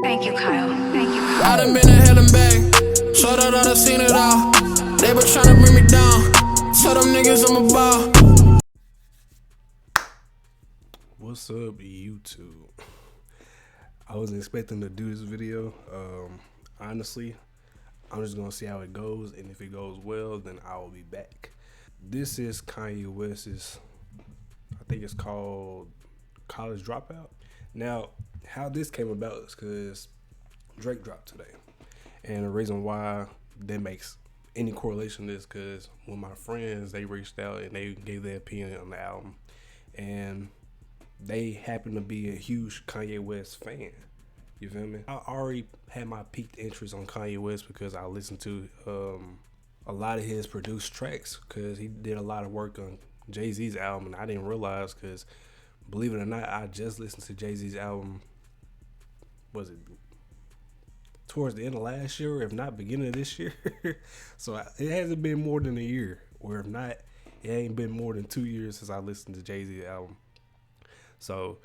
Thank you, Kyle. Thank you. I done been to hell and back. Showed out, I done seen it all. They been tryna bring me down. Tell them niggas I'm a ball. What's up, YouTube? I wasn't expecting to do this video. Honestly, I'm just gonna see how it goes, and if it goes well, then I will be back. This is Kanye West's, I think it's called College Dropout. Now, how this came about is because Drake dropped today, and the reason why that makes any correlation is because when my friends, they reached out and they gave their opinion on the album, and they happen to be a huge Kanye West fan. You feel me? I already had my peaked interest on Kanye West because I listened to a lot of his produced tracks because he did a lot of work on Jay-Z's album, and I didn't realize because, believe it or not, I just listened to Jay-Z's album, was it towards the end of last year, or if not beginning of this year? So it hasn't been more than a year, or if not, it ain't been more than 2 years since I listened to Jay-Z's album. So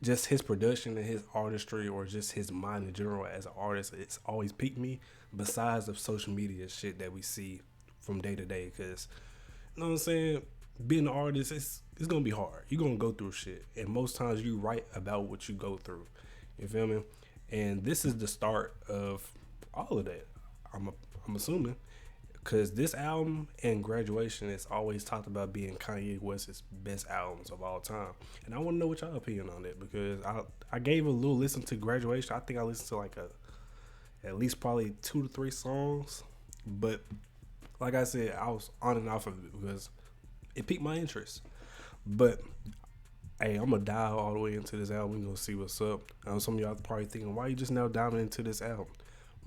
just his production and his artistry, or just his mind in general as an artist, it's always piqued me, besides the social media shit that we see from day to day. Because, you know what I'm saying, being an artist, it's going to be hard. You're going to go through shit, and most times you write about what you go through. You feel me? And this is the start of all of that, I'm assuming. Because this album and Graduation is always talked about being Kanye West's best albums of all time. And I want to know what y'all opinion on it, because I gave a little listen to Graduation. I think I listened to like at least probably 2 to 3 songs. But like I said, I was on and off of it because it piqued my interest. But hey, I'm going to dive all the way into this album. We're going to see what's up. Some of y'all probably thinking, why you just now diving into this album?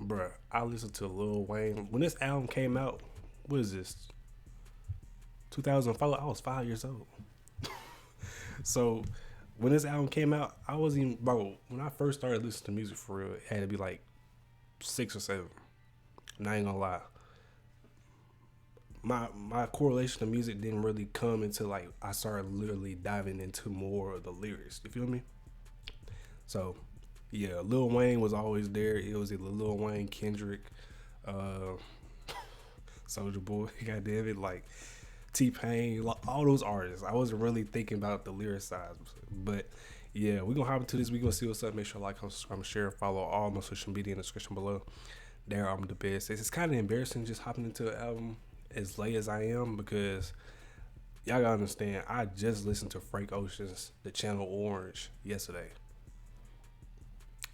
Bruh, I listened to Lil Wayne. When this album came out, what is this? 2004? I was 5 years old. So, when this album came out, I wasn't even, bro, when I first started listening to music for real, it had to be like 6 or 7. And I ain't gonna lie. My correlation to music didn't really come until like I started literally diving into more of the lyrics. You feel me? So, yeah, Lil Wayne was always there. It was either Lil Wayne, Kendrick, Soulja Boy, goddamn it, like T-Pain, like, all those artists. I wasn't really thinking about the lyric side. But yeah, we're going to hop into this. We're going to see what's up. Make sure to like, comment, subscribe, and share. Follow all my social media in the description below. There, I'm the best. It's kind of embarrassing just hopping into an album as late as I am, because y'all got to understand, I just listened to Frank Ocean's The Channel Orange yesterday.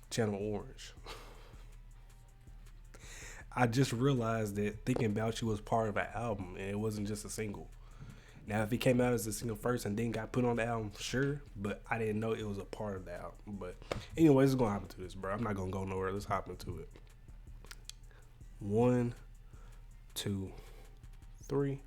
Channel Orange. I just realized that Thinking About You was part of an album, and it wasn't just a single. Now, if it came out as a single first and then got put on the album, sure, but I didn't know it was a part of the album. But anyways, let's go hop into this, bro. I'm not gonna go nowhere. Let's hop into it. 1, 2, 3.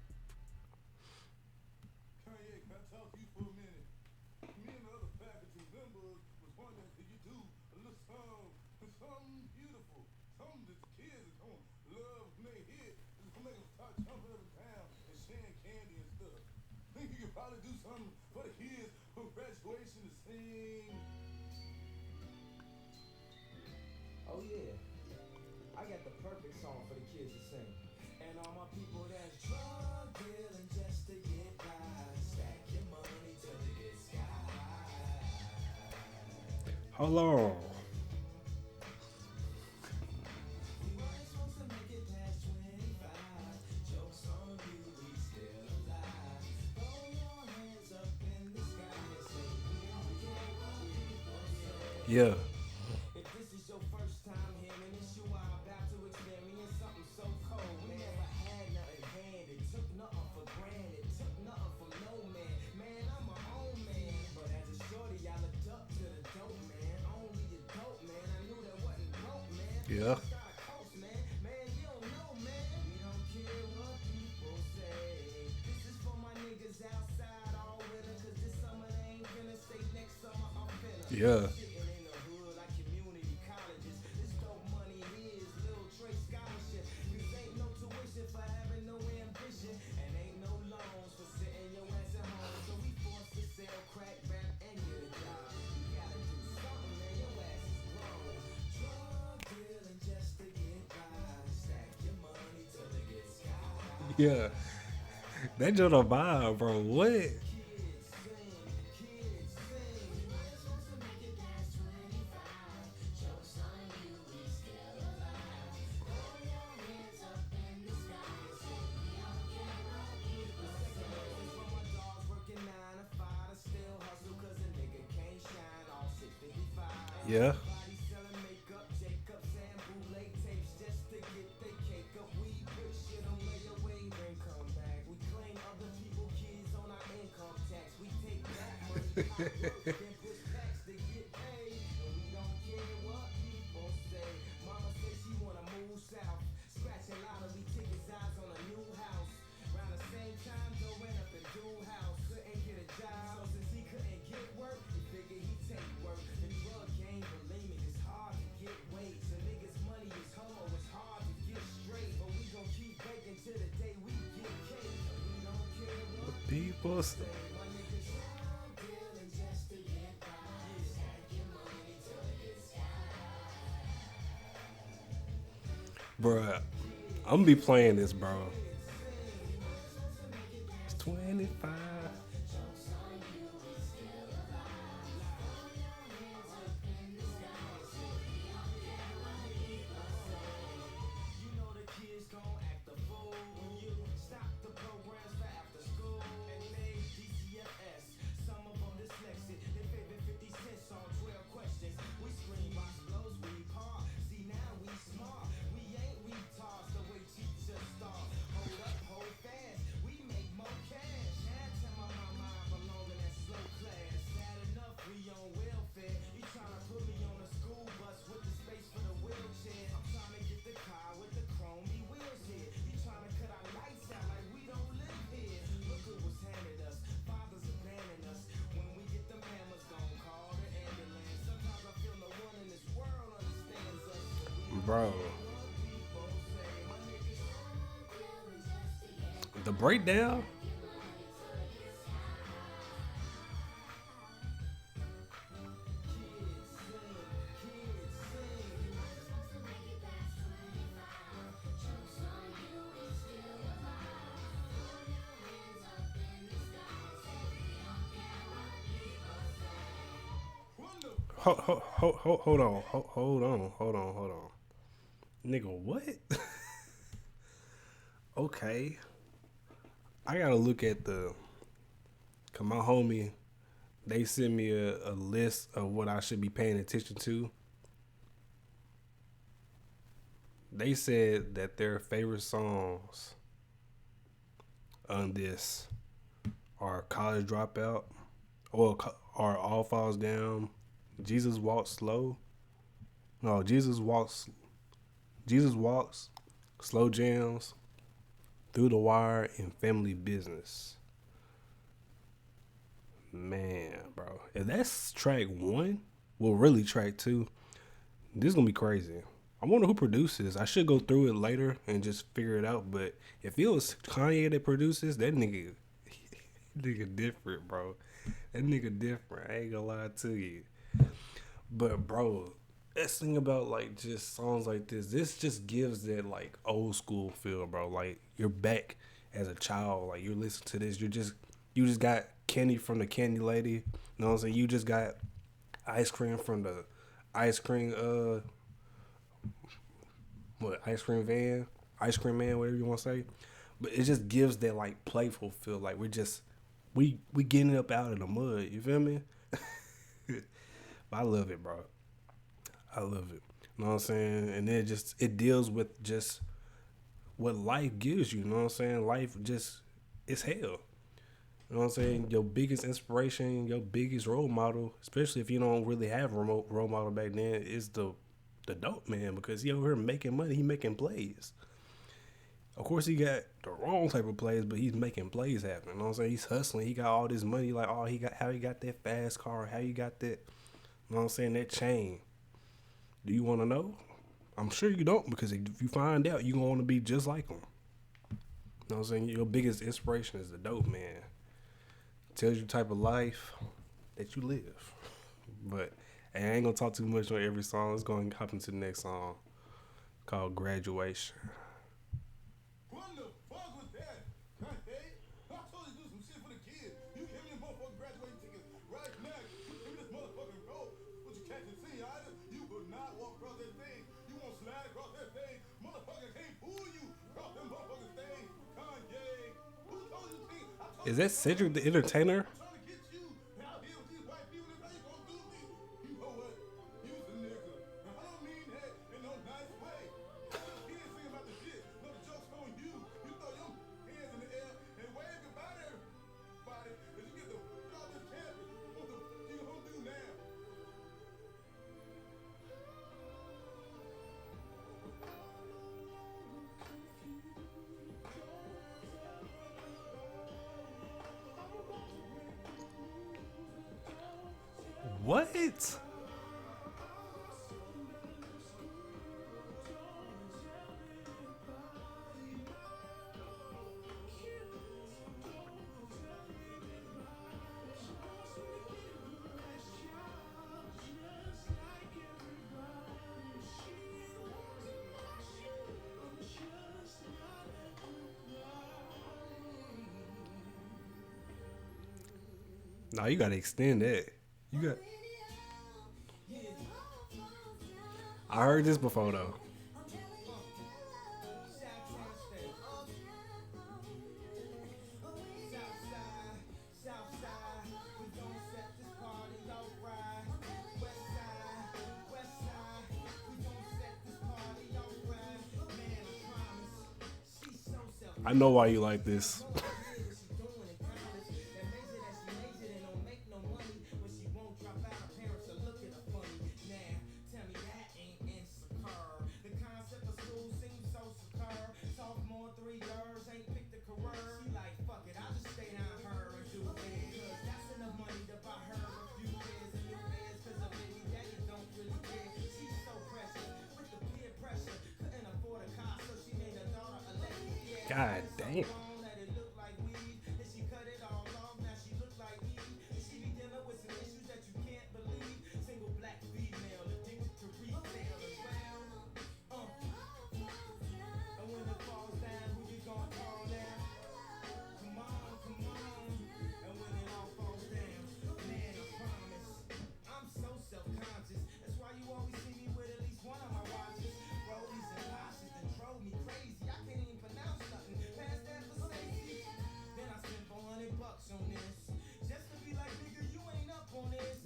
Oh yeah, I got the perfect song for the kids to sing. And all my people that's drug dealing just to get by, stack your money till it gets sky. Hold on. Yeah. If this is your first time hearing this, you are about to experience something so cold. We never had nothing handed, took nothing for granted, took nothing from no man. Man, I'm my own man. But as a shorty, I looked up to the dope man. Only the dope man, I knew that wasn't broke, man. Yeah. Man, you don't know, man. We don't care what people say. This is for my niggas outside all winter, cause this summer they ain't gonna stay, next summer I'm finna. Yeah. Yeah. That just a vibe, bro. What? Yeah. People say. Bruh, I'm gonna be playing this, bro. It's 25. Bro, the breakdown. Hold on, hold on. Nigga, what? Okay. I gotta look at the. Cause my homie, they sent me a list of what I should be paying attention to. They said that their favorite songs on this are College Dropout, or All Falls Down, Jesus Walks Slow. No, Jesus Walks, Slow Jams, Through the Wire, and Family Business. Man, bro. If that's track one, well, really track two, this is going to be crazy. I wonder who produces. I should go through it later and just figure it out. But if it was Kanye that produces, that nigga different, bro. That nigga different. I ain't gonna lie to you. But, bro, that's the thing about, like, just songs like this. This just gives that, like, old school feel, bro. Like, you're back as a child. Like, you're listening to this. You just got candy from the candy lady. You know what I'm saying? You just got ice cream from the ice cream, ice cream van? Ice cream man, whatever you want to say. But it just gives that, like, playful feel. Like, we getting up out of the mud. You feel me? I love it, bro. I love it. You know what I'm saying? And then it deals with just what life gives you. You know what I'm saying? Life just, it's hell. You know what I'm saying? Your biggest inspiration, your biggest role model, especially if you don't really have a role model back then, is the dope man, because he over here making money. He making plays. Of course, he got the wrong type of plays, but he's making plays happen. You know what I'm saying? He's hustling. He got all this money. Like, how he got that fast car, how he got that, you know what I'm saying, that chain. Do you want to know? I'm sure you don't, because if you find out, you're going to want to be just like him. You know what I'm saying? Your biggest inspiration is the dope man. Tells you the type of life that you live. But hey, I ain't going to talk too much on every song. Let's go and hop into the next song called Graduation. What the fuck was that? Is that Cedric the Entertainer? Trying to get you out here with these white people. How you gonna do me? You know what? You's a nigga. I don't mean that in no nice way. Little kids sing about the shit. No, the joke's on you. You throw your hands in the air and wave goodbye to everybody. And you get the fuck off this campus. What the fuck you gonna do now? What? No, you gotta extend that. You got. I heard this before though. I know why you like this. God damn.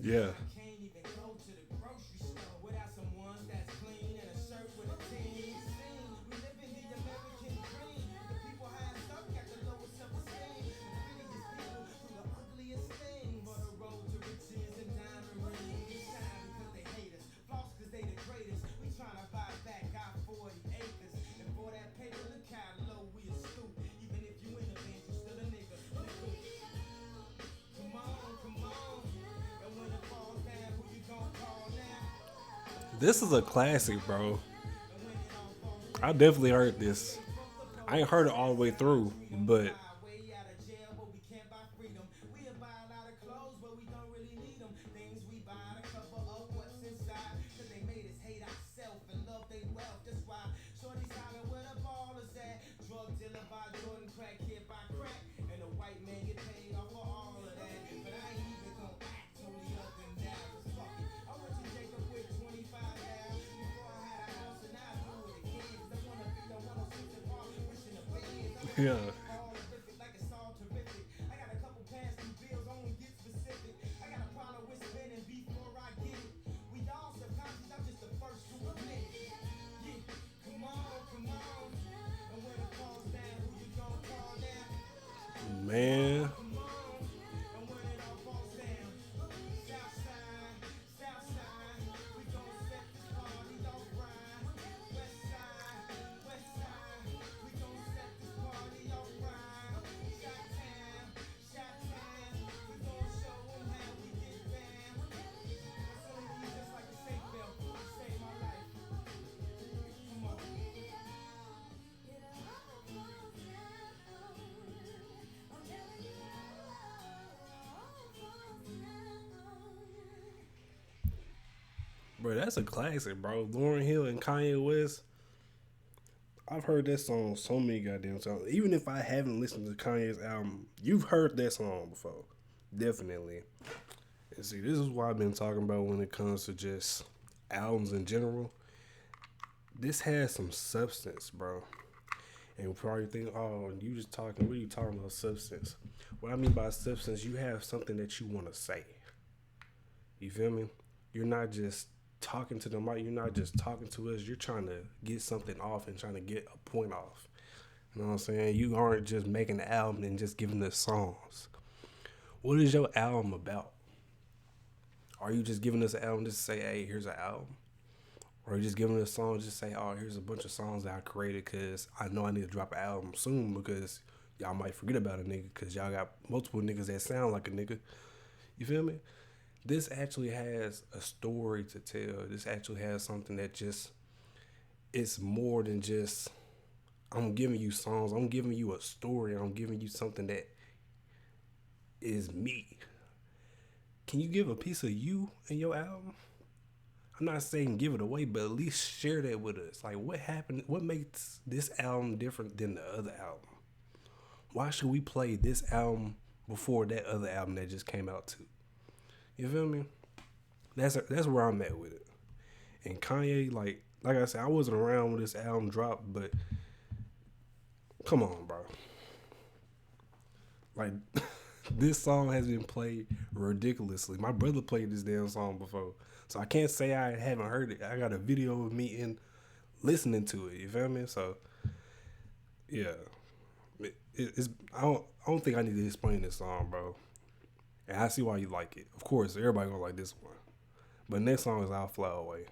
Yeah. This is a classic, bro. I definitely heard this. I ain't heard it all the way through, but yeah. Man. Bro, that's a classic, bro. Lauryn Hill and Kanye West. I've heard that song so many goddamn times. Even if I haven't listened to Kanye's album, you've heard that song before. Definitely. And see, this is what I've been talking about when it comes to just albums in general. This has some substance, bro. And probably think, oh, you just talking, what are you talking about substance? What I mean by substance, you have something that you want to say. You feel me? You're not just talking to the mic. You're not just talking to us. You're trying to get something off and trying to get a point off. You know what I'm saying? You aren't just making an album and just giving us songs. What is your album about? Are you just giving us an album just to say, hey, here's an album? Or are you just giving us a song just to say, oh, here's a bunch of songs that I created because I know I need to drop an album soon because y'all might forget about a nigga because y'all got multiple niggas that sound like a nigga. You feel me? This actually has a story to tell. This actually has something that just, it's more than just, I'm giving you songs. I'm giving you a story. I'm giving you something that is me. Can you give a piece of you in your album? I'm not saying give it away, but at least share that with us. Like, what happened? What makes this album different than the other album? Why should we play this album before that other album that just came out too? You feel me? That's where I'm at with it. And Kanye, like I said, I wasn't around when this album dropped, but come on, bro. Like, this song has been played ridiculously. My brother played this damn song before. So I can't say I haven't heard it. I got a video of me listening to it. You feel me? So, yeah. It's I don't think I need to explain this song, bro. And I see why you like it. Of course, everybody gonna like this one. But next song is I'll Fly Away.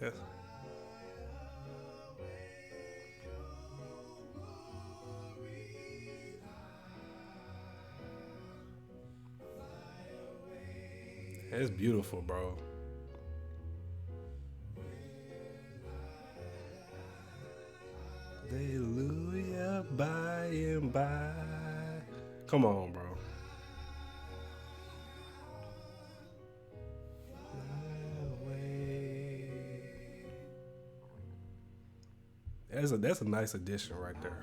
Yes. That's beautiful, bro. Hallelujah, by and by. Come on, bro. That's a nice addition right there.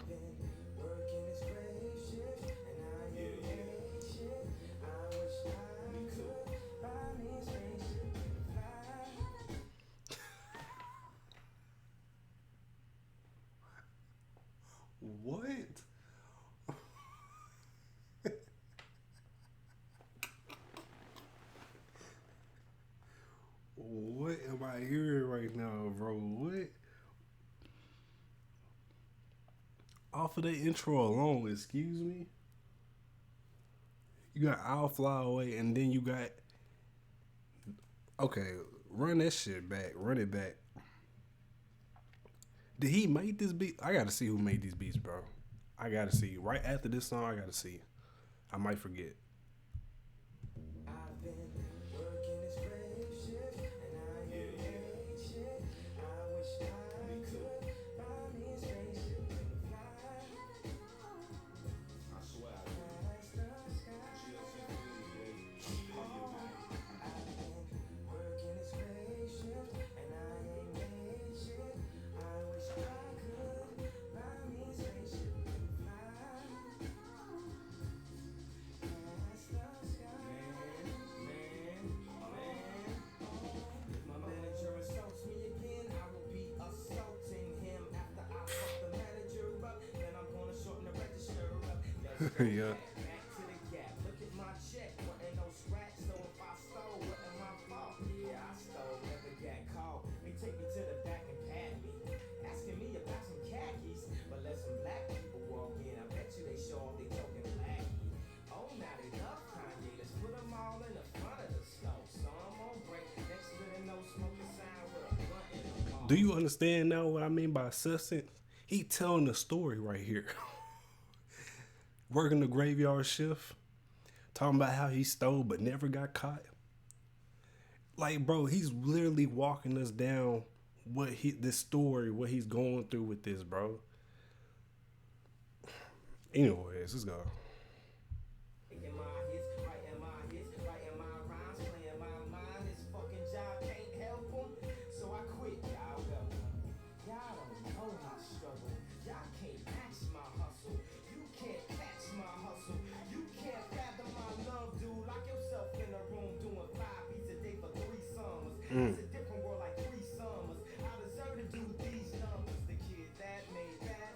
What? What am I hearing right now, bro? What? Off of the intro alone, excuse me? You got I'll Fly Away, and then you got... Okay, run that shit back. Run it back. Did he make this beat? I gotta see who made these beats, bro. I gotta see. Right after this song, I gotta see. I might forget. I've been working this grave shift, and I ain't made shit. I wish I could buy me a spaceship and fly. I swear. Past the sky. I've been working this grave shift, and I ain't made shit. I wish I could buy me a spaceship and fly. Past the sky. If my manager assaults me again, I will be assaulting him. After I fuck the manager up, then I'm gonna shorten the register up. Let's go Yeah. back to the gap. Look at my check, wasn't no scratch. So if I stole, wasn't my fault. Yeah, I stole, never got caught. They take me to the back and pat me, asking me about some khakis. But let some black people walk in, I bet you they show off they talking blacky. Oh, now they love Kanye. Let's put them all in the front of the stove. So I'm on break next to the no smoking sign with a blunt in the car. Do you understand now what I mean by substance? He telling the story right here. Working the graveyard shift. Talking about how he stole but never got caught. Like, bro, he's literally walking us down what this story, what he's going through with this, bro. Anyways, let's go. Writing my hits, writing my rhymes, playing my mind. This fucking job can't help 'em, so I quit. Y'all welcome. Y'all don't know my struggle. Y'all can't match my hustle. You can't catch my hustle. You can't fathom my love, dude. Lock yourself in a room doing 5 beats a day for 3 summers. It's a different world like 3 summers. I deserve to do these numbers. The kid that made that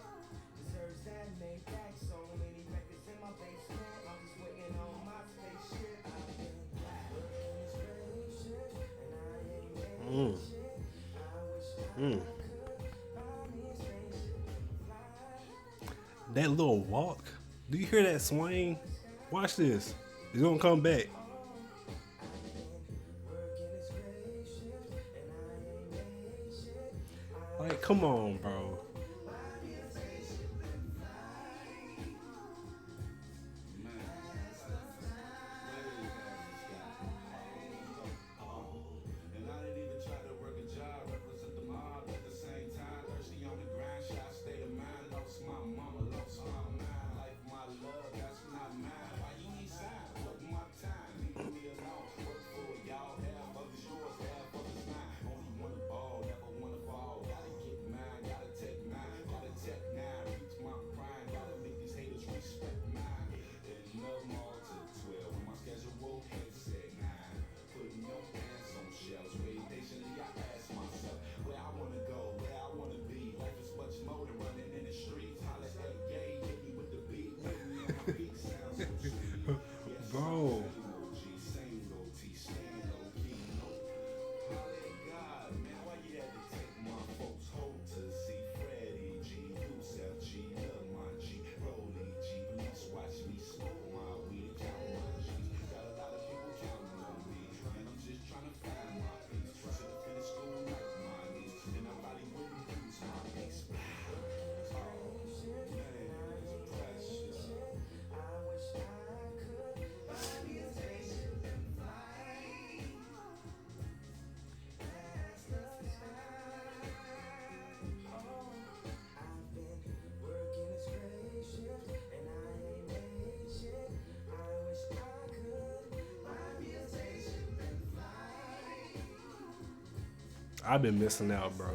deserves that made that. So many records in my basement. I'm just waiting on my spaceship. I've been working this spaceship, and I ain't made shit. I wish I could buy me a spaceship and fly. That little walk. Do you hear that swing? Watch this. It's gonna come back. Like, come on, bro. And I didn't even try to work a job, represent the mob at the same time. Thirsty on the grind, shot state of mind. Lost my mama, lost my mind. Life, my love, that's not mine. Why you ain't signed? What my time? Leave me alone. Work for it, y'all. Half of it's yours, half of it's mine. Only wanna ball, never wanna fall. Gotta get mine, gotta take mine. Gotta tech 9, reach my prime. Gotta make these haters respect mine. And no more to 12. When my schedule hit said 9. Putting your hands on shelves. Wait patiently, I ask myself where I wanna go, where I wanna be. Life is much more than running in the streets. Holla at gay, hit me with the beat. Hit me on my beat, sounds so sweet. Yes, Bro. same OG, same low T, staying low key, no. Holla at God, man, why you had to take my folks home to see Freddie G, Yusef G, Lil my G, Rolly G. Please watch me smoke my weed, count my G's. Got a lot of people counting on me, and I'm just trying to find my peace. Should've finished school like my niece, and I probably wouldn't lose my peace. Oh, man, it's precious. I wish I could buy me a spaceship and fly. That's the time. Oh, I've been working a spaceship, and I ain't made shit. I wish I could buy me a spaceship and fly. I've been missing out, bro.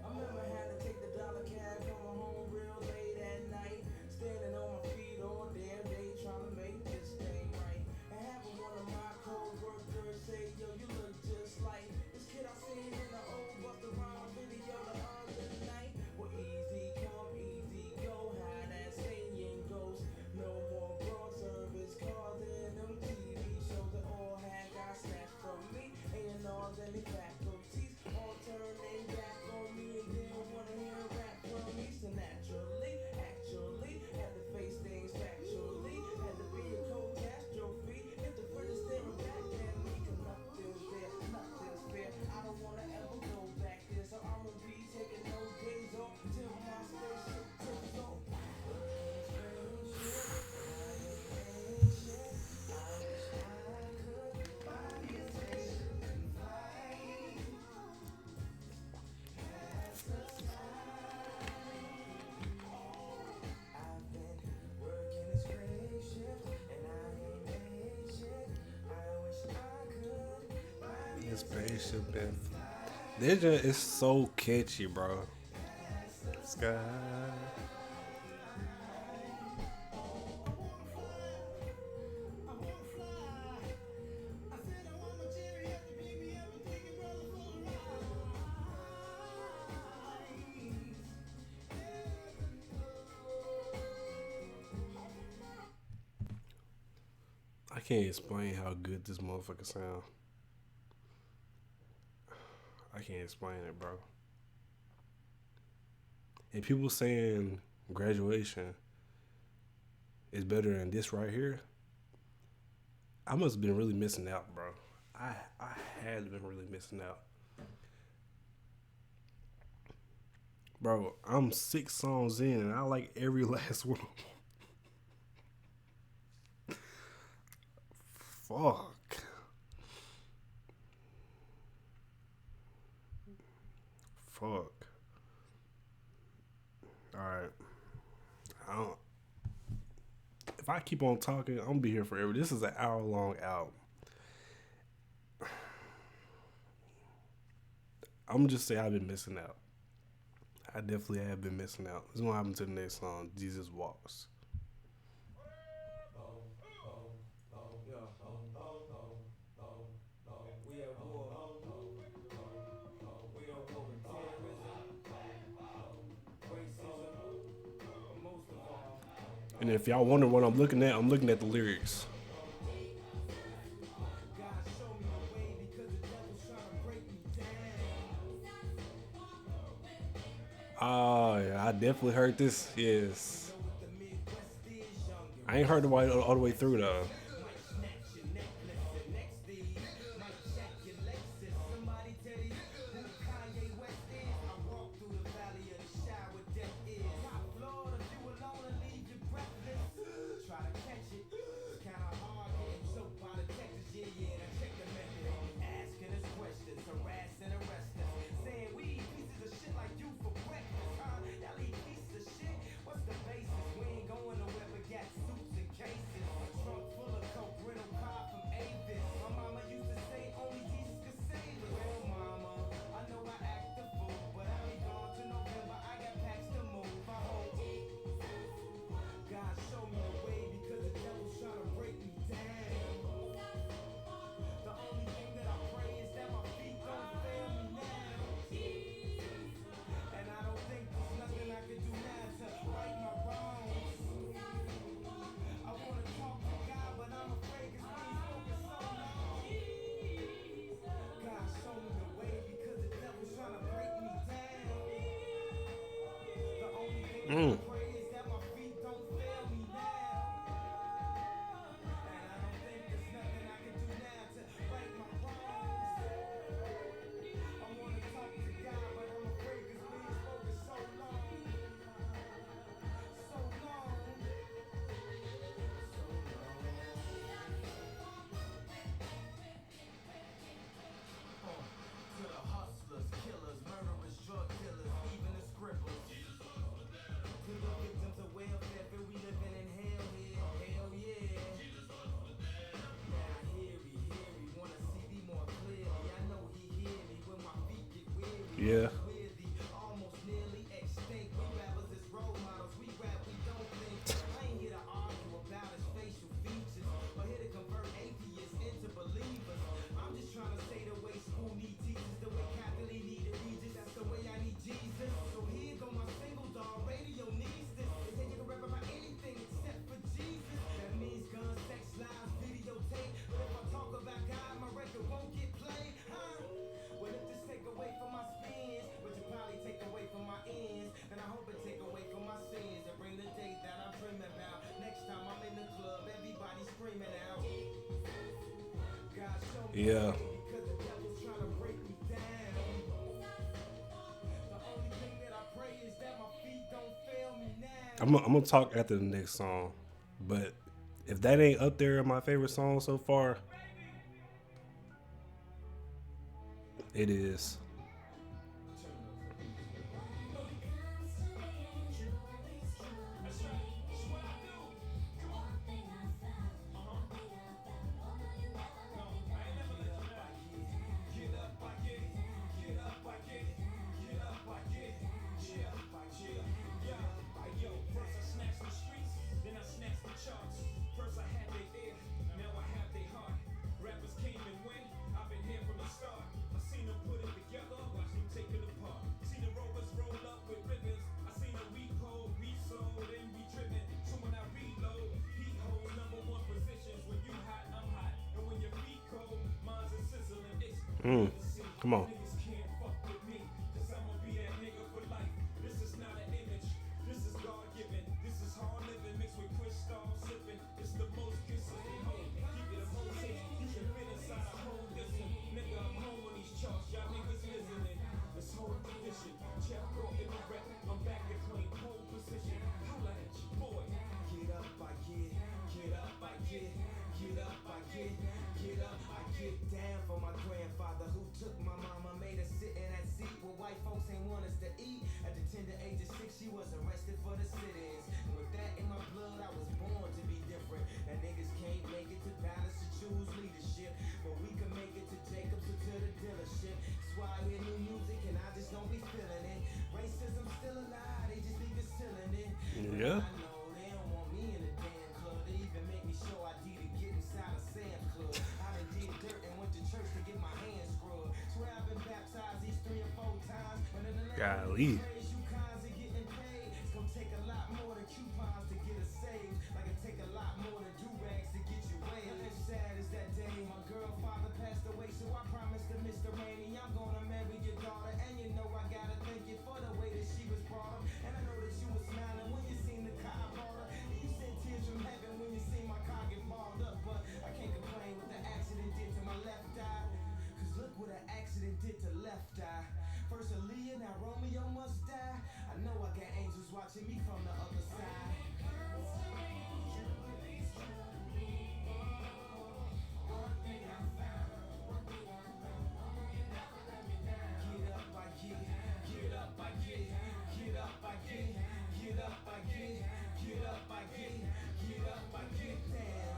I remember having to take the dollar cab coming home real late at night, standing on my feet all damn day trying to make this thing right. And having one of my co-workers say, yo, you look just like this kid I seen in the old Busta Rhymes video the other night. Well, easy come, easy go, how that saying goes. No more broad service cars and them TV shows that all had got snatched from me. A&Rs and the faculties all turn their back on me and didn't wanna hear rap from me. So naturally, actually, had to face things factually. Had to be a catastrophe. If the friend is staring back at me, 'cause nothing's there, nothing's fair. I don't wanna ever go back there, so I'ma be taking no days off till my spaceship takes off. I've been working a spaceship, and I ain't made shit. I wish I could buy me a This spaceship and this just is so catchy, bro. Sky. I can't explain how good this motherfucker sound. I can't explain it, bro. And people saying Graduation is better than this right here. I must have been really missing out, bro. I had been really missing out. Bro, I'm 6 songs in and I like every last one of them. Fuck. Alright. If I keep on talking, I'm gonna be here forever. This is an hour-long album. I'm gonna just say I've been missing out. I definitely have been missing out. This is gonna happen to the next song, Jesus Walks. And if y'all wonder what I'm looking at the lyrics. Oh, yeah, I definitely heard this. Yes. I ain't heard it all the way through, though. Yeah. Yeah. I'm gonna talk after the next song, but if that ain't up there in my favorite song so far, it is. Come on. Yeah. I know they don't want me in the damn club. They even make me show ID to get inside a Sam's Club. I done did dirt and went to church to get my hands scrubbed. Swear I've been baptized these 3 or 4 times. But in the Golly. praise you cons and getting paid. It's gonna take a lot more than coupons to get us saved. Like it take a lot more than do-rags to get you way. Nothing sad is that day my girl father passed away. So I promised to Mr. Rainey I'm gonna marry your daughter. And you know I gotta thank you for the way that she was brought up. And I know that you was smiling when you seen the car brought up. And you sent tears from heaven when you seen my car get balled up. But I can't complain what the accident did to my left eye. Cause look what an accident did to left eye. First Aaliyah, now Romeo must die. I know I got angels watching me from the other side.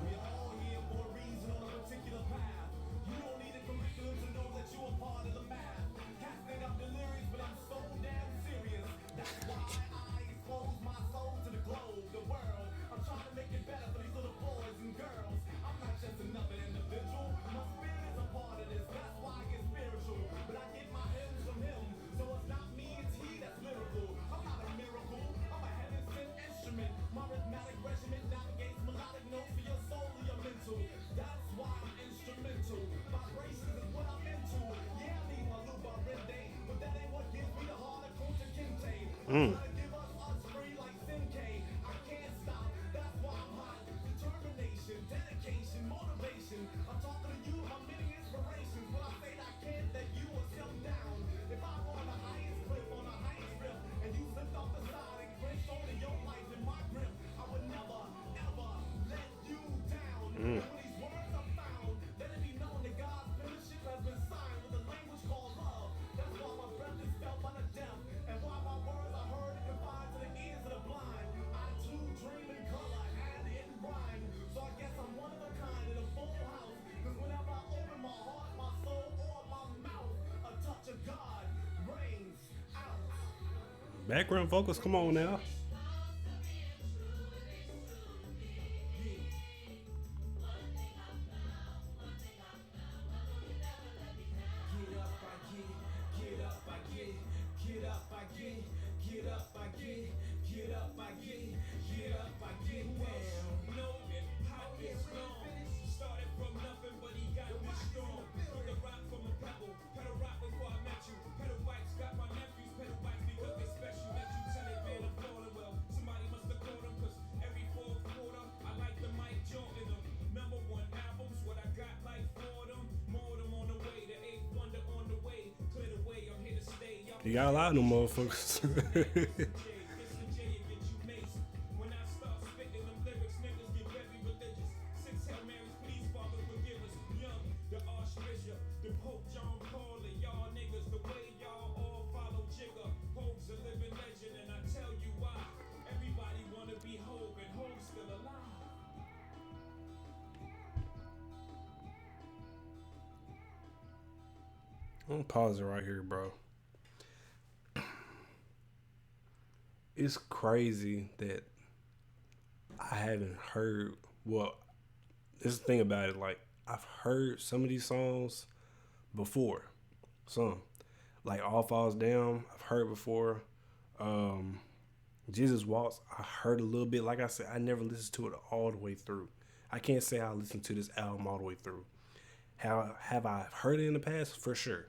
We all here for a reason on a particular path. You don't need a curriculum to know that you're a part of the math. Casting up delirious, but I'm so damn serious. That's why I expose my soul to the globe, the world. I'm trying to make it better for these little boys and girls. I'm not just another individual. My spirit is a part of this. That's why I get spiritual. But I get my hymns from him. So it's not me, it's he that's lyrical. I'm not a miracle. I'm a heaven-sent instrument. My rhythmic regiment navigates melodic notes for your soul and your mental. That's why I'm instrumental. Vibrations is what I'm into. Yeah, I need my luba rende, but that ain't what gives me the heart of Kunta Kinte. I'm trying to give us free like Sinkay. I can't stop. That's why I'm hot. Determination, dedication, motivation. I'm talking to you, my many inspirations. When I say that I can't let you or yourself down. If I'm on the highest cliff, on the highest rip, and you slipped off the side and crashed onto your life in my grip, I would never, ever let you down. And when these words are found, let it be known that God's fellowship has been signed with a language called love. That's why my breath is felt by the deaf, and why my words are heard and confined to the ears of the blind. I too dream in color and in rhyme, so I guess I'm one of a kind in a full house. Cause whenever I open my heart, my soul, or my mouth, a touch of God rains out. Background vocals, come on now. You got a lot of them motherfuckers. I'm gonna pause it right here, bro. It's crazy that I haven't heard. Well, this is the thing about it. Like, I've heard some of these songs before. Some, like All Falls Down, I've heard before. Jesus Walks, I heard a little bit. Like I said, I never listened to it all the way through. I can't say I listened to this album all the way through. Have I heard it in the past? For sure.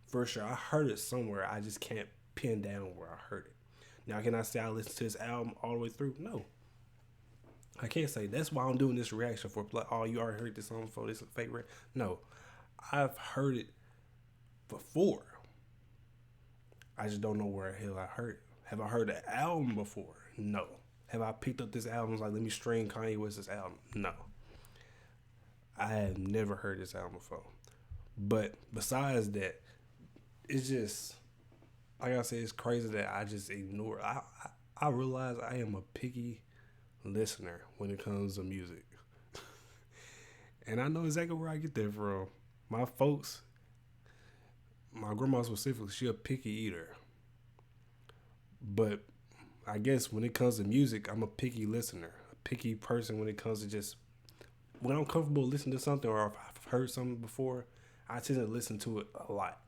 For sure. I heard it somewhere. I just can't pin down where I heard it. Now, can I say I listened to this album all the way through? No. I can't say. That's why I'm doing this reaction for, like, oh, you already heard this song before, this is a fake reaction. No. I've heard it before. I just don't know where the hell I heard it. Have I heard the album before? No. Have I picked up this album, like, let me stream Kanye West's album? No. I have never heard this album before. But besides that, it's just, like I said, it's crazy that I just ignore. I realize I am a picky listener when it comes to music. And I know exactly where I get that from. My folks, my grandma specifically, she a picky eater. But I guess when it comes to music, I'm a picky listener, a picky person when it comes to just when I'm comfortable listening to something or if I've heard something before, I tend to listen to it a lot.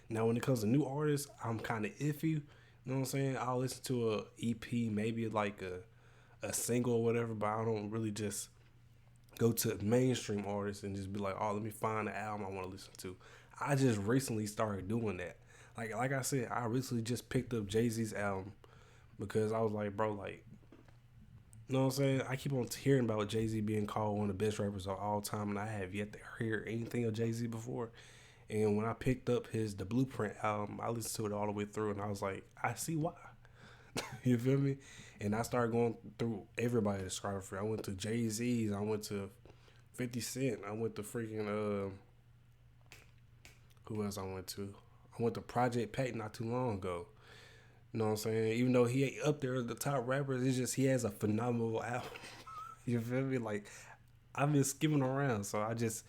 Now, when it comes to new artists, I'm kind of iffy. You know what I'm saying? I'll listen to a EP, maybe like a single or whatever, but I don't really just go to mainstream artists and just be like, oh, let me find the album I want to listen to. I just recently started doing that. Like I said, I recently just picked up Jay-Z's album because I was like, bro, like, you know what I'm saying? I keep on hearing about Jay-Z being called one of the best rappers of all time, and I have yet to hear anything of Jay-Z before. And when I picked up The Blueprint album, I listened to it all the way through, and I was like, I see why. You feel me? And I started going through everybody's discography. I went to Jay-Z's, I went to 50 Cent, I went to freaking, who else I went to? I went to Project Pat not too long ago. You know what I'm saying? Even though he ain't up there as the top rappers, it's just he has a phenomenal album. You feel me? Like, I've been skipping around. So I just,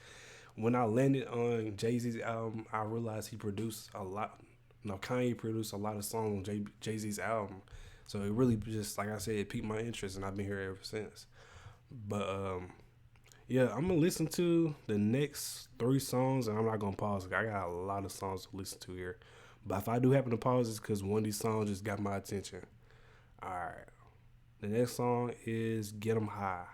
when I landed on Jay-Z's album, I realized he produced a lot. You know, Kanye produced a lot of songs on Jay-Z's album. So it really just, like I said, it piqued my interest, and I've been here ever since. But, yeah, I'm going to listen to the next 3 songs, and I'm not going to pause. I got a lot of songs to listen to here. But if I do happen to pause, it's because one of these songs just got my attention. All right. The next song is Get 'Em High.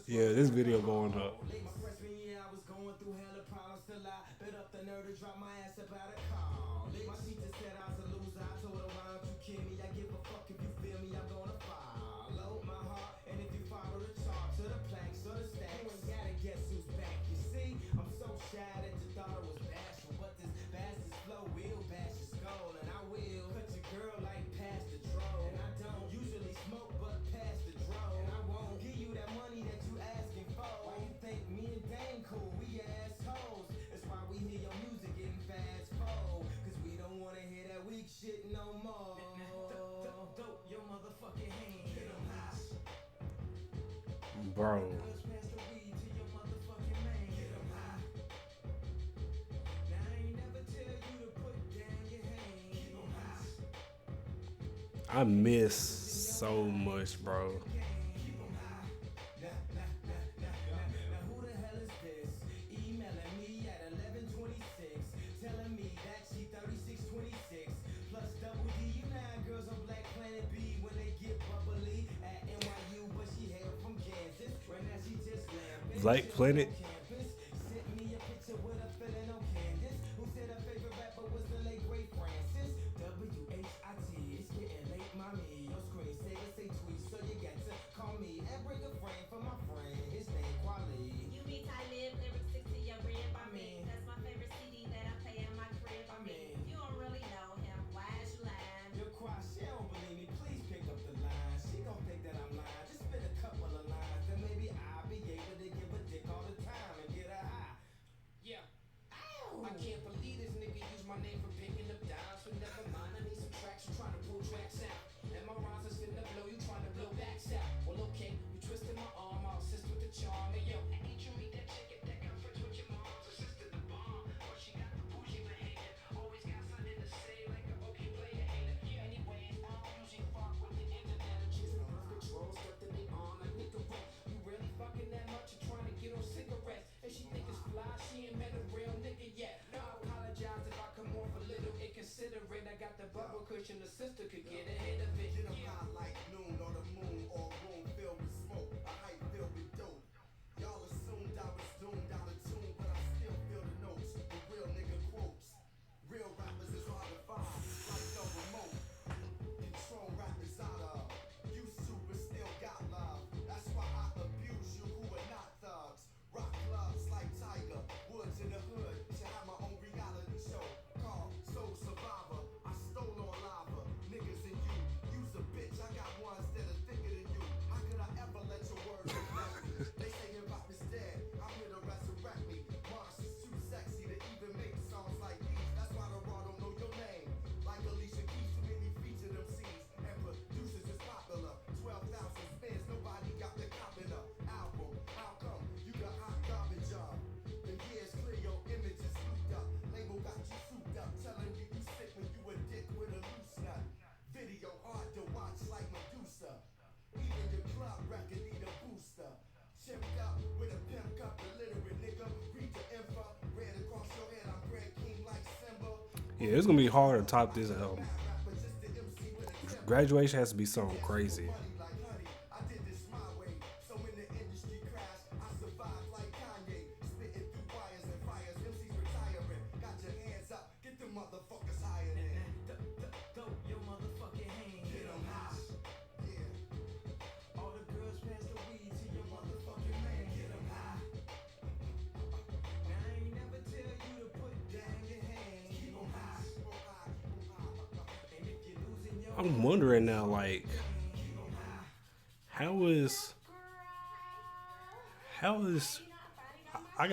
Yeah, this video going up. My freshman year, I was going through hella problems till I bit up the nerve to drop my ass up out of college. My teacher said I was a loser. I told her, why don't you kill me? I give a fuck if you feel me. I'm gonna follow my heart, and if you follow the charts or the planks or the stacks, you ain't gotta guess who's back. You see, I'm so shy that you thought I was bashful, but this bastard's flow will bash your skull, and I will cut your girl like past the draw. And I don't usually smoke, but past the draw. And I won't give you that money that you asking for. Why you think me and Dane cool? We assholes. That's why we hear your music getting fast forward, cause we don't wanna hear that weak shit no more. Dope your motherfucking hand. Get 'em high. Bro. I miss so much, bro. Black Planet. Yeah, it's gonna be hard to top this album. Graduation has to be something crazy. Like honey, I did this my way. So when the industry crashed, I survived like Kanye. Spitting through wires and fires, MCs retiring. Got your hands up, get them motherfuckers higher than. Throw your motherfucking hands. Get 'em high. Yeah, All the girls pass the weed to your motherfucking man. get 'em high. Now I ain't never tell you to put down your hands. Keep 'em high. And if you're losing your I'm wondering now, like, how is I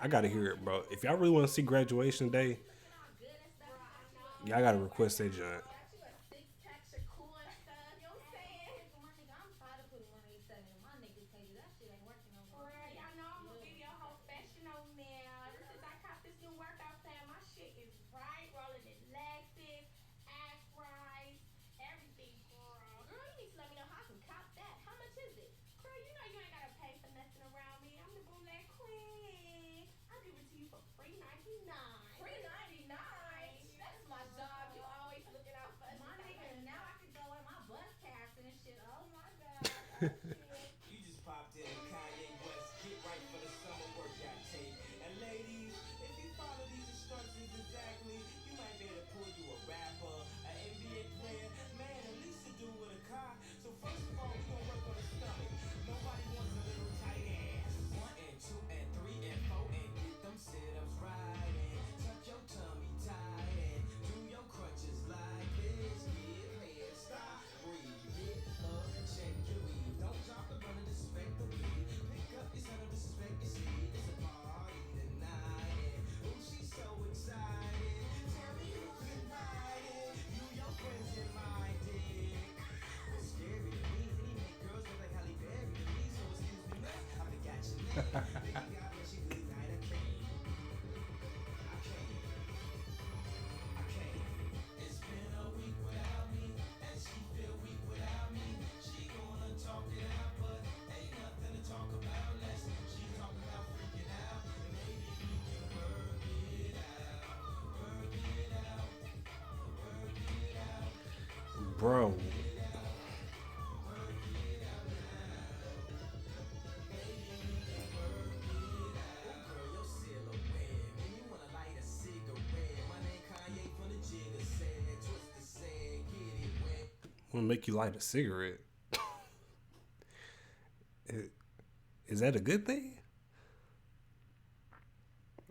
gotta hear it, bro. If y'all really want to see Graduation Day, y'all gotta request that joint. You just popped in Kanye West, get right for the summer workout tape. And ladies, if you follow these instructions exactly, you might be able to pull you a rapper, an NBA player, man, at least to do with a car. So first of all, we gonna work on the stomach. Nobody wants a little tight ass. 1 and 2 and 3 and 4 and get them sit-ups right and tuck your tummy tight and do your crunches like this. Give head, stop, breathe, get up, check your weed. Don't drop the gun and disrespect the weed. Pick up your son and disrespect your seed. It's a party tonight. And ooh, she's so excited. Tell me who's invited. You, your friends, and my dick. It's scary to me. He make girls look like Halle Berry to me. So excuse me, miss, I forgot your name. Baby got me, she good night. I came. It's been a week without me, and she feel weak without me. She gonna talk it out, but ain't nothing to talk about. Less she talk about freaking out, and maybe we can work it out, work it out, work it out. Bro, Girl, your silhouette, man, you wanna light a cigarette? My name Kanye from the Jigga said, twist the said, get it wet. wanna make you light a cigarette. Is that a good thing?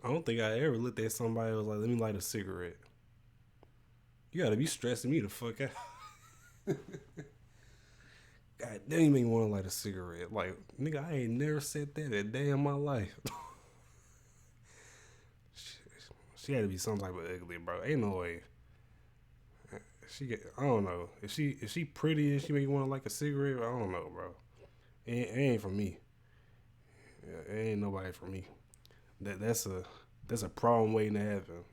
I don't think I ever looked at somebody who was like, let me light a cigarette. You gotta be stressing me the fuck out. God damn, you make me want to light a cigarette. Like, nigga, I ain't never said that a day in my life. She had to be some type of ugly, bro. Ain't no way. I don't know. If she pretty and she make you want to like a cigarette, I don't know, bro. It ain't for me. Yeah, it ain't nobody for me. That's a problem waiting to happen.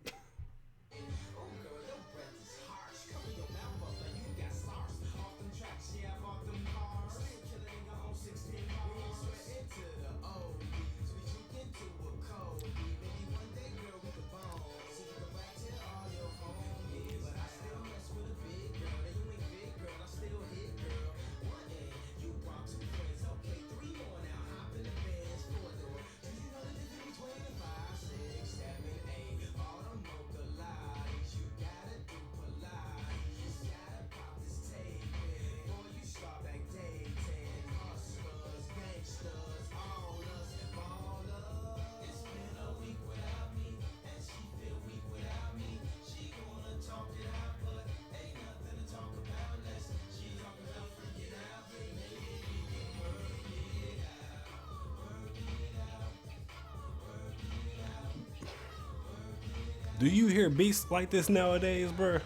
Do you hear beats like this nowadays, bro?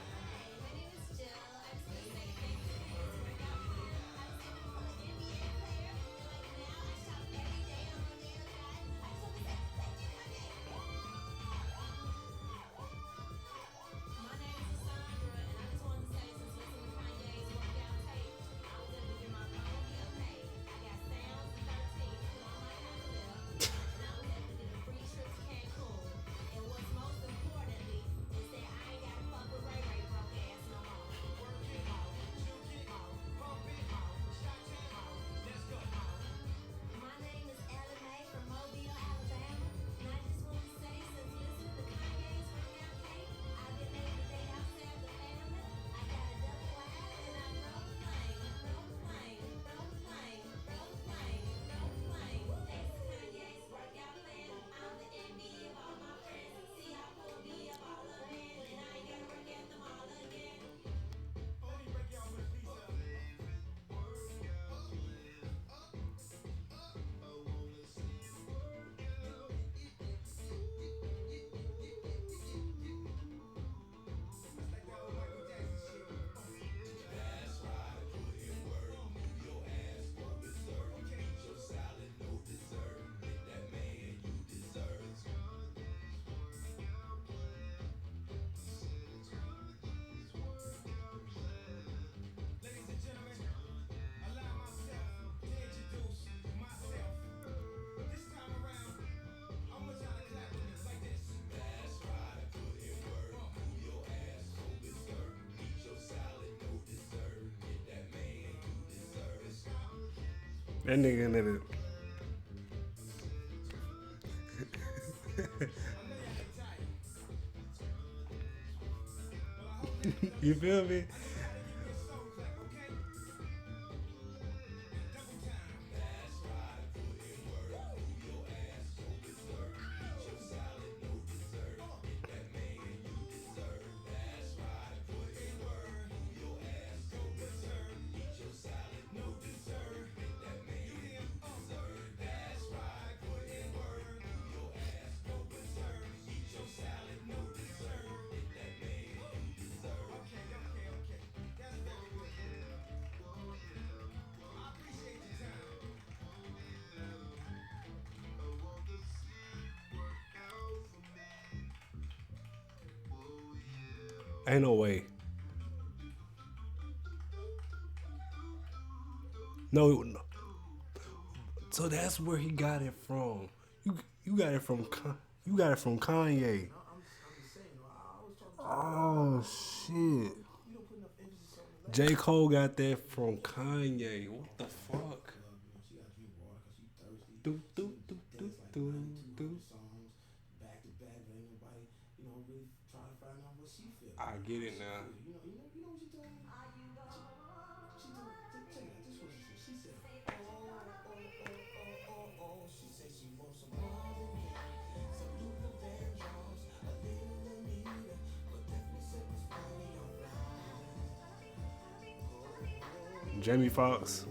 That nigga in there. You feel me? Ain't no way. No. So that's where he got it from. You got it from Kanye. Oh shit. J. Cole got that from Kanye. What the fuck? Do, do, do, do, do, do. I get it now. Jamie Foxx.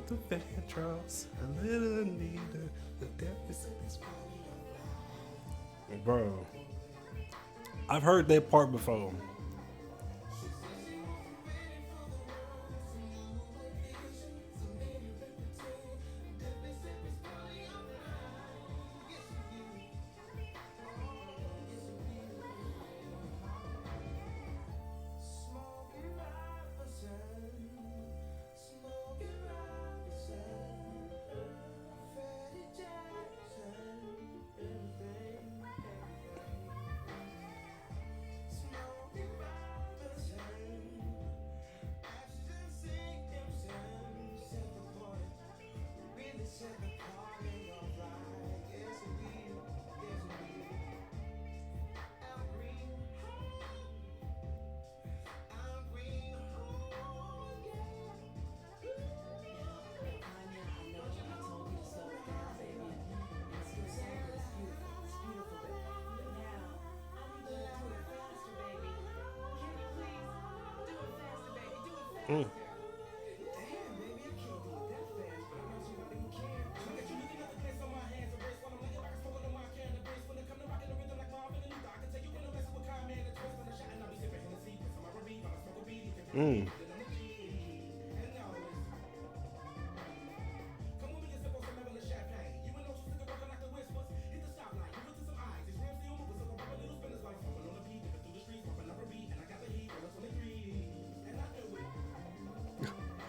The Vandross, a little neater, the deficit is bro. I've heard that part before.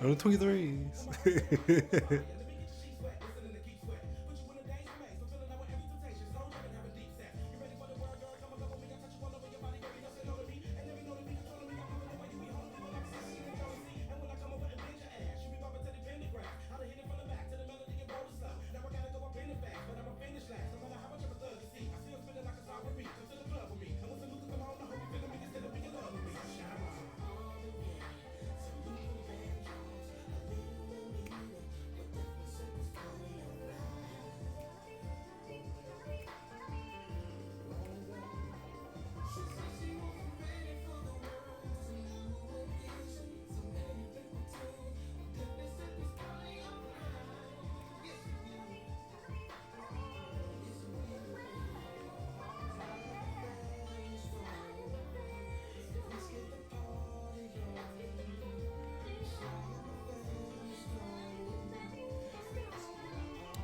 On the 23s.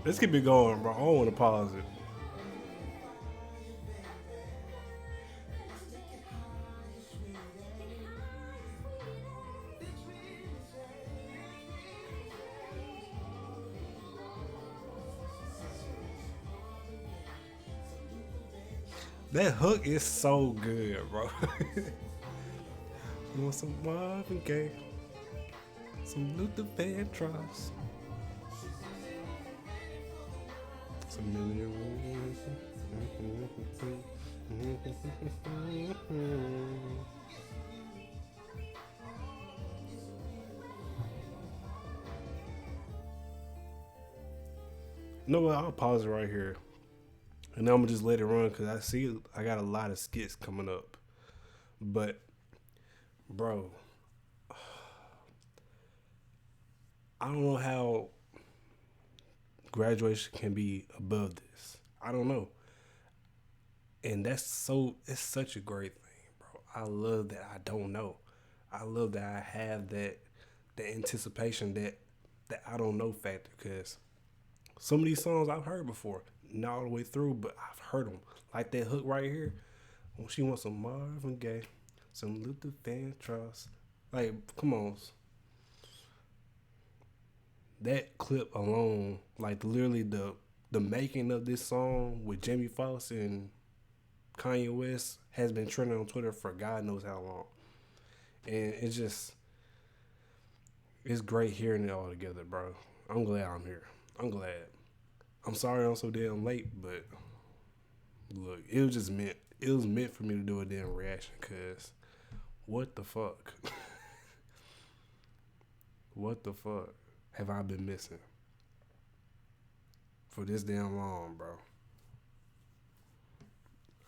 Let's keep it going, bro. I don't want to pause it. That hook is so good, bro. You want some Marvin Gaye, some Luther Vandross, some million. You know what? I'll pause it right here. And I'm going to just let it run because I see I got a lot of skits coming up. But, bro, I don't know how graduation can be above this. I don't know. And it's such a great thing, bro. I love that I don't know. I love that I have the anticipation that I don't know factor because some of these songs I've heard before, not all the way through, but I've heard them. Like that hook right here. When she wants some Marvin Gaye, some Luther Vandross. Like, come on. That clip alone, like literally the making of this song with Jamie Foxx and Kanye West has been trending on Twitter for God knows how long. And it's great hearing it all together, bro. I'm glad I'm here. I'm glad. I'm sorry I'm so damn late, but look, it was meant for me to do a damn reaction, cause what the fuck? What the fuck have I been missing for this damn long, bro?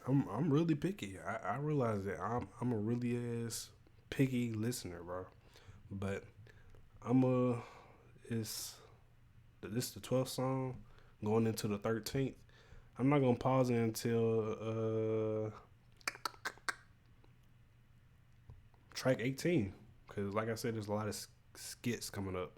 I'm really picky. I realize that I'm a really ass picky listener, bro. But this is the 12th song going into the 13th. I'm not gonna pause it until track 18 because, like I said, there's a lot of skits coming up.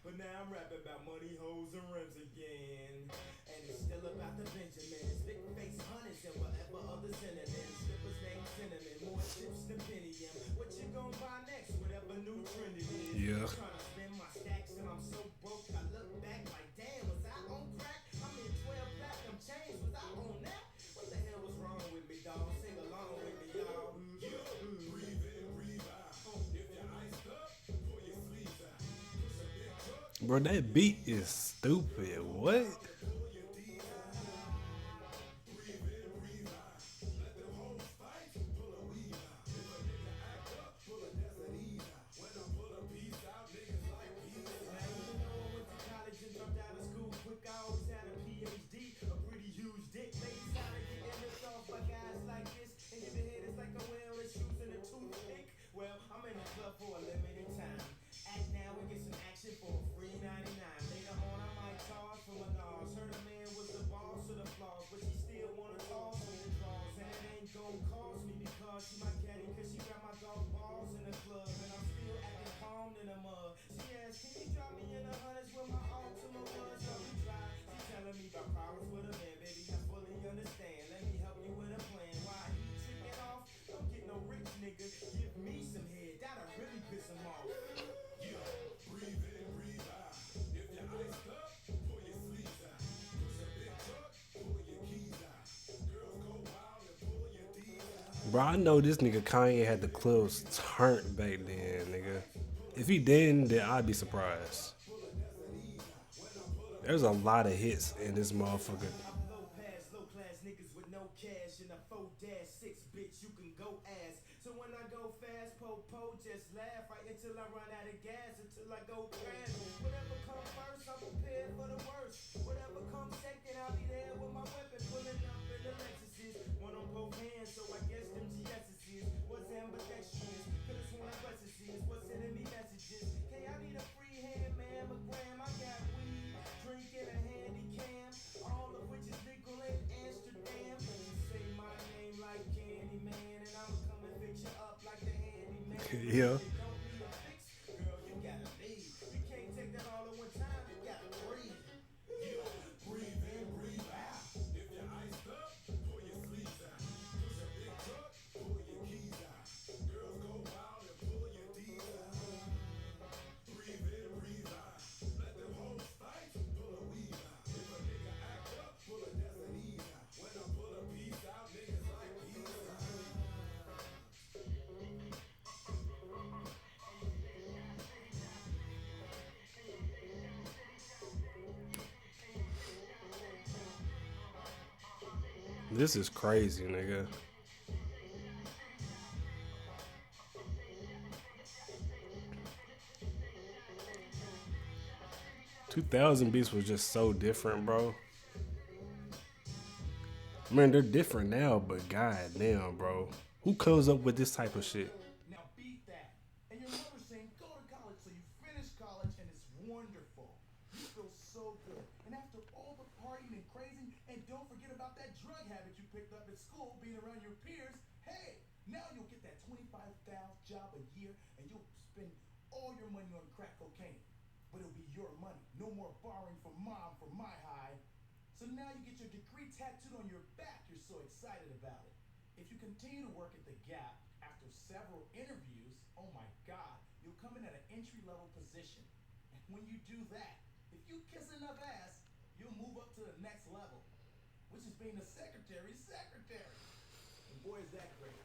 But now I'm rapping about money, hoes, and rims again. And it's still about the Benjamins, big face hunters, and whatever other synonyms. Strippers named Cinnamon, more chips than Pentium. What you gonna buy next? Whatever new trend it is. Yeah. I'm trying to spend my stacks, and I'm so broke. I look back like, damn, was I on crack? I'm in 12 platinum chains, was I on that? What the hell was wrong with me, dawg? Sing along with me, y'all. Breathe in, breathe out. If you're iced up, pull your sleeves out. Bro, that beat is stupid. What? Well, I'm in the club for a limited time. Act now and get some action for a free 99. Later on, I might charge for Menage. Heard a man was the boss of the flaws, but she still wanna toss me the draws. And it ain't gon' cost me because she my caddy, cause she got my golf balls in the club. And I'm still acting calm in the mud. She asked, can you drop me in the hundreds where my Ultima was? So we try. She telling me about problems with a man, baby, I fully understand. Let me help you with a plan. Why you tricking off? Don't get no rich nigga. Give me some head, that'll really piss him off. Yeah, breathe in, breathe out. If you're iced up, pull your sleeves out. Push a big truck, pull your keys out. Girls go wild and pull your D's out. Bro, I know this nigga Kanye had the clubs turned back then, nigga. If he didn't, then I'd be surprised. There's a lot of hits in this motherfucker. cash in a 4-6, bitch, you can go ask. So when I go fast, po just laugh right until I run out of gas, until I go crash. Whatever comes first, I'm prepared for the worst. Whatever comes second, I'll be there with my weapon, pulling up in the Lexuses. One on both hands, so I guess them GS's is what's ambidextrous. Cause it's one of is what's sending me messages. Hey, I need a free hand, mammogram. I got weed, drinking a handy cam, all of which is legal in Amsterdam. Say my name like Candyman, and I'm coming fix you up like the handyman. Yeah. You don't need a fix, girl, you gotta leave. You can't take that all at one time, you gotta breathe. Yeah, breathe in, breathe out. If you're iced up, pull your sleeves out. Push a big truck, pull your keys out. Girls go wild and pull your D's out. Breathe in, breathe out. Let them hoes fight, pull a weave out. If a nigga act up, pull a Destiny out. When I pull a piece out, niggas like peace out. This is crazy, nigga. "2000 beats was just so different, bro. I mean, they're different now, but goddamn, bro, who comes up with this type of shit?" Now beat that. And your mother saying, go to college, so you finish college and it's wonderful. You feel so good. And after all the partying and crazy, and don't forget about that drug habit you picked up at school, being around your peers, hey, now you'll get that $25,000 job a year and you'll spend all your money on crack cocaine. But it'll be your money. No more borrowing from mom for my high. So now you get your degree tattooed on your back. You're so excited about it. If you continue to work at the Gap after several interviews, oh my God, you'll come in at an entry-level position. And when you do that, if you kiss enough ass, you'll move up to the next level, which is being a secretary's secretary. And boy, is that great.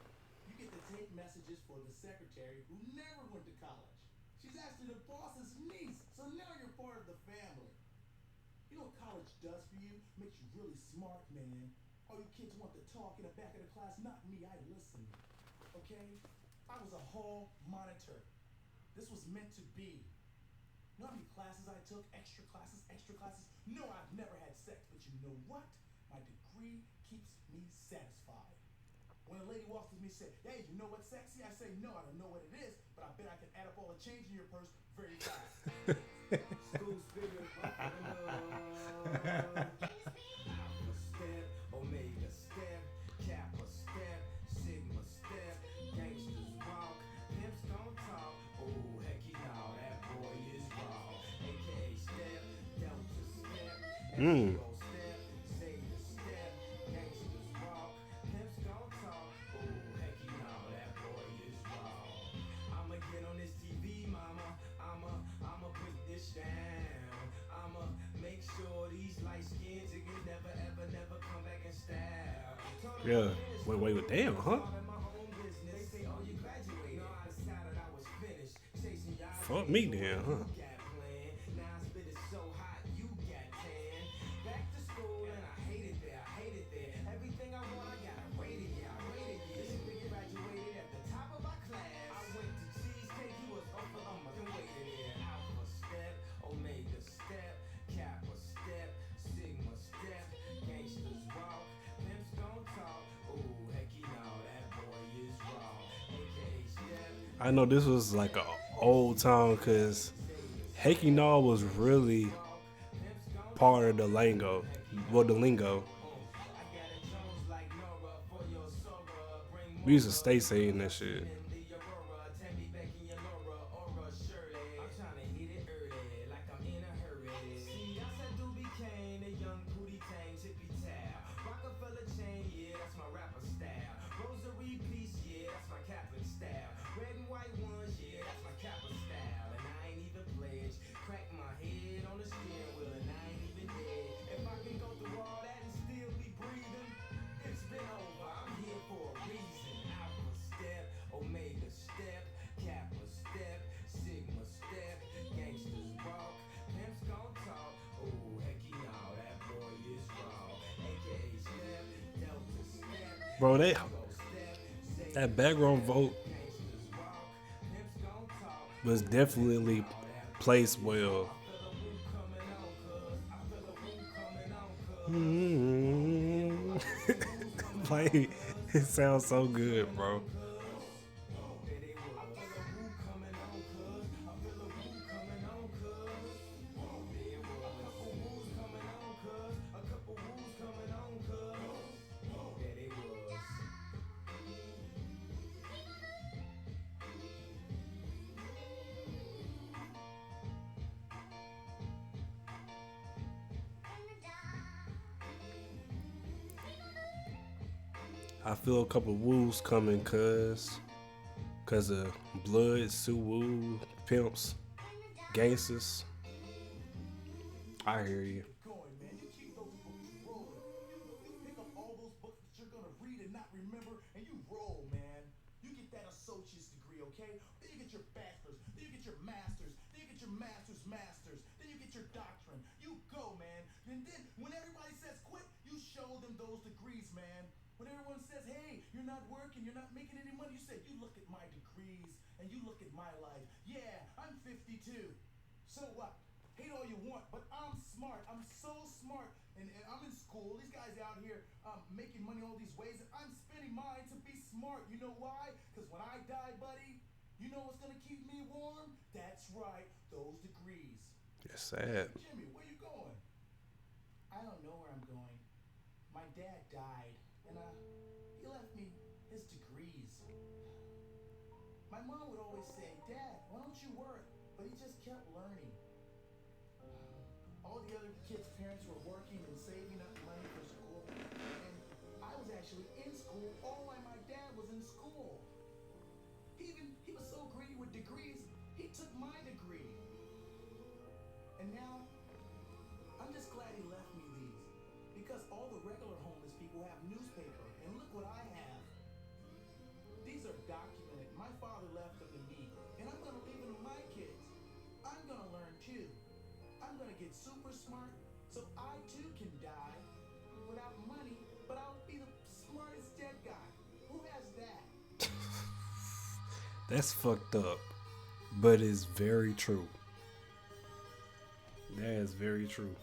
You get to take messages for the secretary who never went to college. She's actually the boss's niece, so now you're part of the family. You know what college does for you? Makes you really smart, man. All you kids want to talk in the back of the class, not me, I listen. Okay? I was a hall monitor. This was meant to be. You know how many classes I took? Extra classes, extra classes? No, I've never had sex, but you know what? My degree keeps me satisfied. When a lady walks with me and says, hey, you know what's sexy? I say, no, I don't know what it is, but I bet I can add up all the change in your purse very fast. School spirit, Alpha step, Omega step, Kappa step, Sigma step, gangsters walk, pimps don't talk. Oh, heck, you know that boy is raw. AKA step, Delta step, Expo step, Zeta step, gangsters walk, pimps don't talk. Oh, heck, you know that boy is raw. I'ma get on this TV, mama. I'ma put this down. I'ma make sure these light skins can never, ever, never come back in style. Yeah. Wait, damn, huh? Fuck me then, huh? I know this was like a old time because Hakey Naw was really part of the lingo. Well, the lingo. We used to stay saying that shit. Bro, that background vote was definitely placed well. Like, it sounds so good, bro. I feel a couple woos coming, cuz of blood, Suwoo, pimps, gangsters. I hear you. Going, man. You keep those books rolling. You pick up all those books that you're gonna read and not remember, and you roll, man. You get that associate's degree, okay? Then you get your bachelor's, then you get your master's, then you get your master's, then you get your doctorate. You go, man. And then when everybody says quit, you show them those degrees, man. When everyone says, hey, you're not working, you're not making any money, you say, you look at my degrees and you look at my life. Yeah, I'm 52. So what? Hate all you want, but I'm smart. I'm so smart. And I'm in school. These guys out here making money all these ways. And I'm spending mine to be smart. You know why? Because when I die, buddy, you know what's going to keep me warm? That's right, those degrees. It's sad. Jimmy, where you going? I don't know where I'm going. My dad died, and he left me his degrees. My mom would always say, Dad, why don't you work? But he just kept learning. All the other kids' parents were working and saving up money for school, and I was actually in school all while my dad was in school. He was so greedy with degrees, he took my degree. And now, I'm just glad he left me these, because all the regular homeless people have newspaper, and look what I have. These are documented. My father left them to me, and I'm gonna leave them to my kids. I'm gonna learn too. I'm gonna get super smart, so I too can die without money, but I'll be the smartest dead guy. Who has that? That's fucked up, but it's very true. That is very true.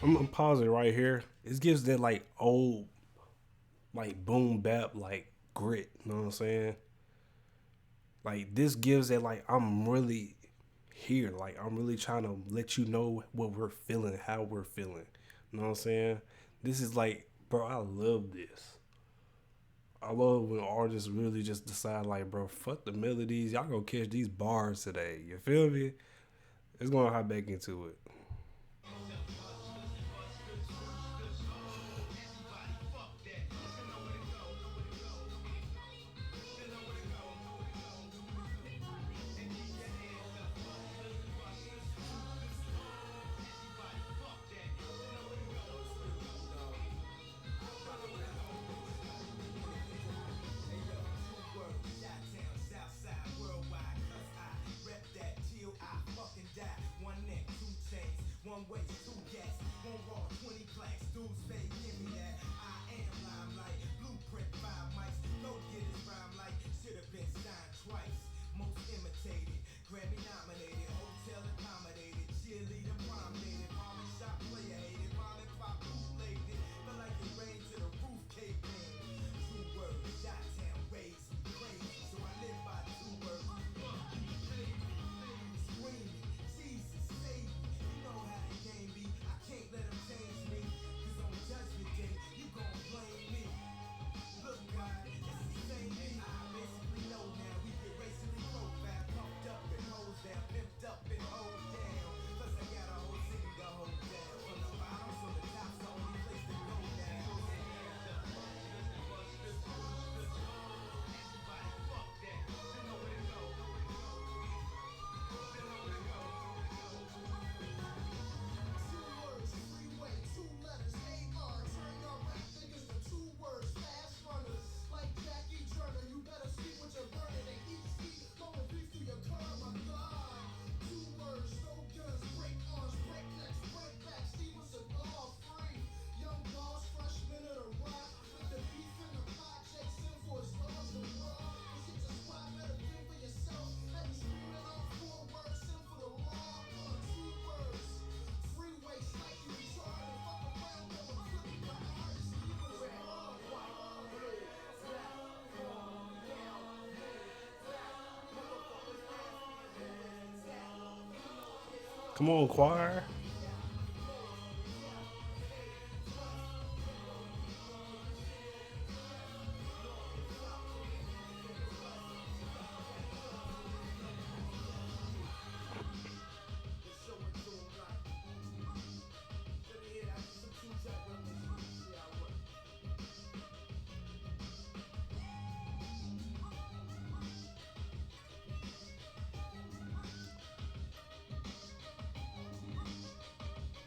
I'm gonna pause it right here. It gives that like old, like boom bap, like grit. You know what I'm saying? Like this gives that like I'm really here. Like I'm really trying to let you know what we're feeling, how we're feeling. You know what I'm saying? This is like, bro, I love this. I love when artists really just decide like, bro, fuck the melodies. Y'all gonna catch these bars today. You feel me? It's gonna hop back into it. One way, two gas, one raw, 20 plaques, dudes say, give me that. I am limelight, blueprint, 5 mics, go get his rhyme like Come on, choir.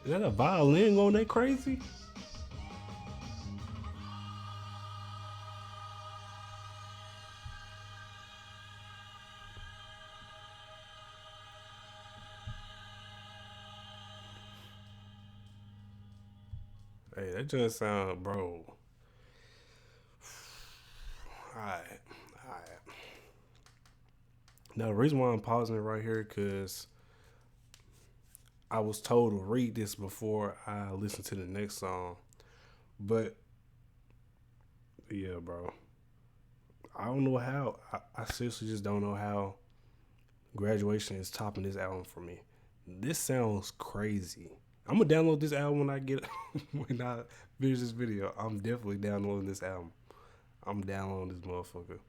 Is that a violin going that crazy? Hey, that just sound, bro. Alright. Now, the reason why I'm pausing it right here, because I was told to read this before I listen to the next song. But, yeah, bro. I don't know how. I seriously just don't know how Graduation is topping this album for me. This sounds crazy. I'm going to download this album when I finish this video. I'm definitely downloading this album. I'm downloading this motherfucker.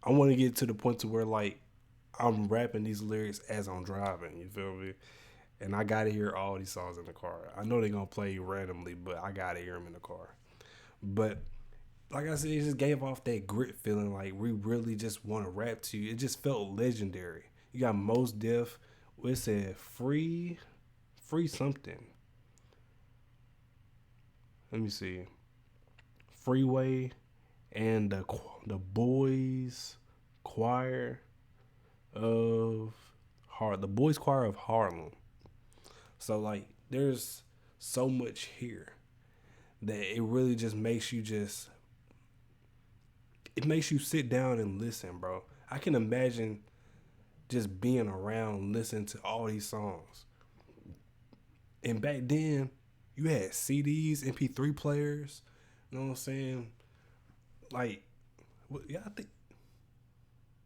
I want to get to the point to where, like, I'm rapping these lyrics as I'm driving. You feel me? And I got to hear all these songs in the car. I know they're going to play randomly, but I got to hear them in the car. But, like I said, it just gave off that grit feeling like we really just want to rap to you. It just felt legendary. You got Mos Def. It said free something. Let me see. Freeway and the boys choir of the boys choir of Harlem. So like there's so much here that it really just makes you sit down and listen, bro. I can imagine just being around listening to all these songs. And back then, you had CDs, MP3 players. You know what I'm saying? Like, yeah, I think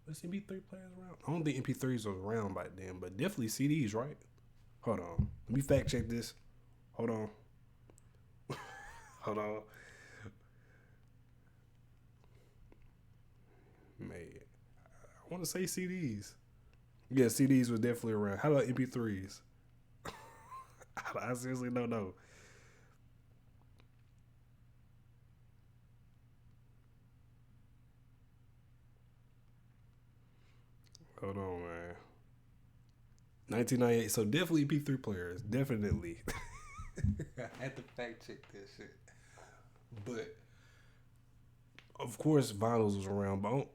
was MP3 players around? I don't think MP3s was around back then, but definitely CDs, right? Hold on, let me fact check this. Hold on. Hold on. Man, I want to say CDs. Yeah, CDs was definitely around. How about MP3s? I seriously don't know. Hold on, man. 1998. So definitely MP3 players. Definitely. I had to fact check that shit. But of course, vinyls was around. But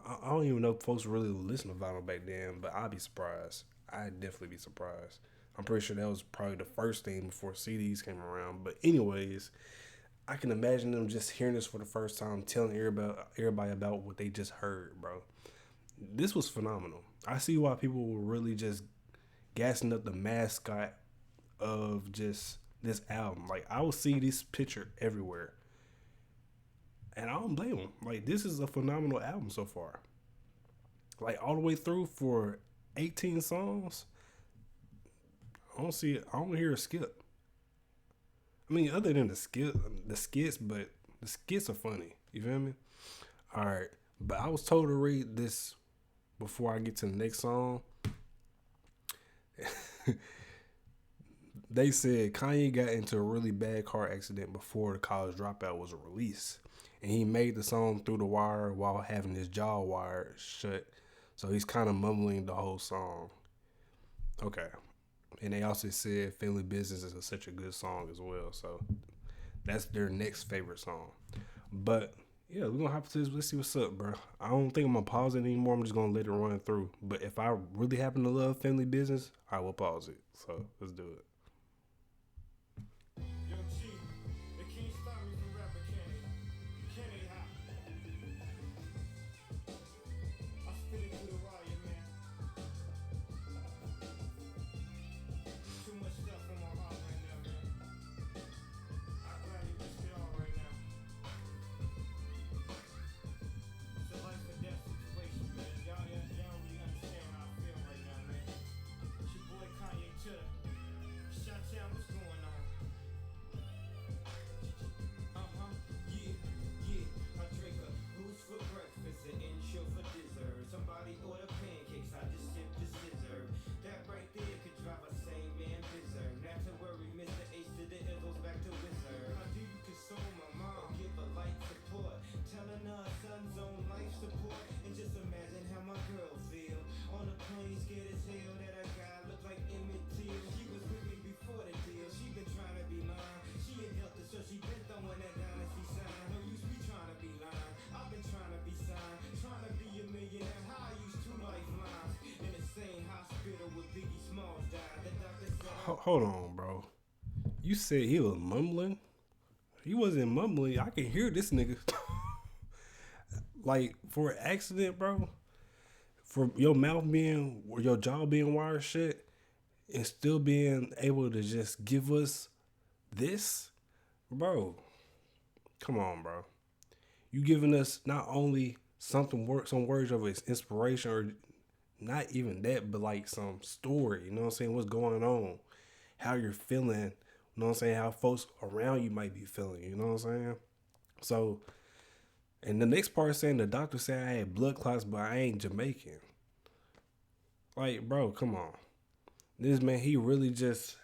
I don't even know if folks really listen to vinyl back then. But I'd be surprised. I'd definitely be surprised. I'm pretty sure that was probably the first thing before CDs came around. But anyways, I can imagine them just hearing this for the first time, telling everybody about what they just heard, bro. This was phenomenal. I see why people were really just gassing up the mascot of just this album. Like, I will see this picture everywhere. And I don't blame them. Like, this is a phenomenal album so far. Like, all the way through for 18 songs, I don't hear a skip. I mean, other than the skits, but the skits are funny. You feel me? All right. But I was told to read this before I get to the next song. They said Kanye got into a really bad car accident before the College Dropout was released. And he made the song through the wire while having his jaw wired shut. So he's kind of mumbling the whole song. Okay. And they also said Family Business is such a good song as well. So that's their next favorite song. But yeah, we're going to hop to this. Let's see what's up, bro. I don't think I'm going to pause it anymore. I'm just going to let it run through. But if I really happen to love Family Business, I will pause it. So let's do it. Yo, G, they can't stop me from rapping, can they? Can they hop? I spit it through the wire, man. Too much stuff on my heart right now, man. I'd gladly risk it all right now. It's a life or death situation, man. Y'all really understand how I feel right now, man. It's your hold on, bro. You said he was mumbling? He wasn't mumbling. I can hear this nigga. Like, for an accident, bro, for your mouth being, or your jaw being wired shut, and still being able to just give us this, bro, come on, bro. You giving us not only some words of inspiration, or not even that, but like some story, you know what I'm saying? What's going on, how you're feeling, you know what I'm saying? How folks around you might be feeling, you know what I'm saying? So, and the next part saying the doctor said I had blood clots, but I ain't Jamaican. Like, bro, come on. This man, he really just,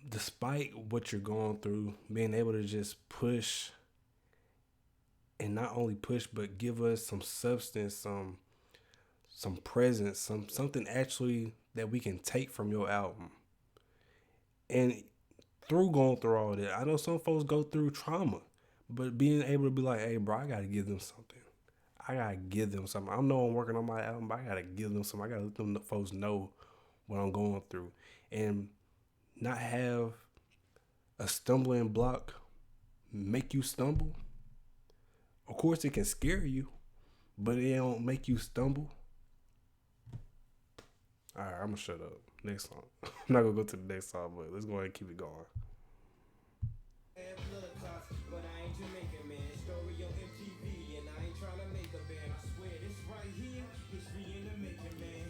despite what you're going through, being able to just push, and not only push, but give us some substance, some presence, something actually that we can take from your album. And through going through all that, I know some folks go through trauma, but being able to be like, hey, bro, I got to give them something. I know I'm working on my album, but I got to give them something. I got to let them folks know what I'm going through. And not have a stumbling block make you stumble. Of course, it can scare you, but it don't make you stumble. All right, I'm going to shut up. Next song. I'm not going to go to the next song, but let's go ahead and keep it going. Blood clots, but I ain't Jamaican, man. Story on MTV, and I ain't trying to make a band. I swear this right here, history in the making, man.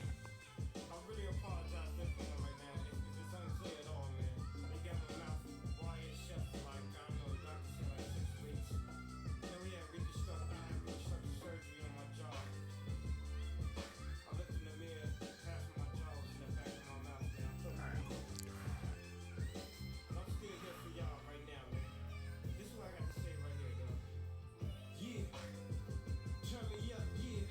I really apologize for this right now. It's unclear at all, man. They got my mouth wired shut for like, I don't know, the doctor said like 6 weeks. Then we had reconstructive surgery on my jaw. I looked in the mirror, half of my jaw was in the back of my mouth, man. I'm still here for y'all right now, man. This is what I got to say right here, though. Yeah. Turn me up, yeah.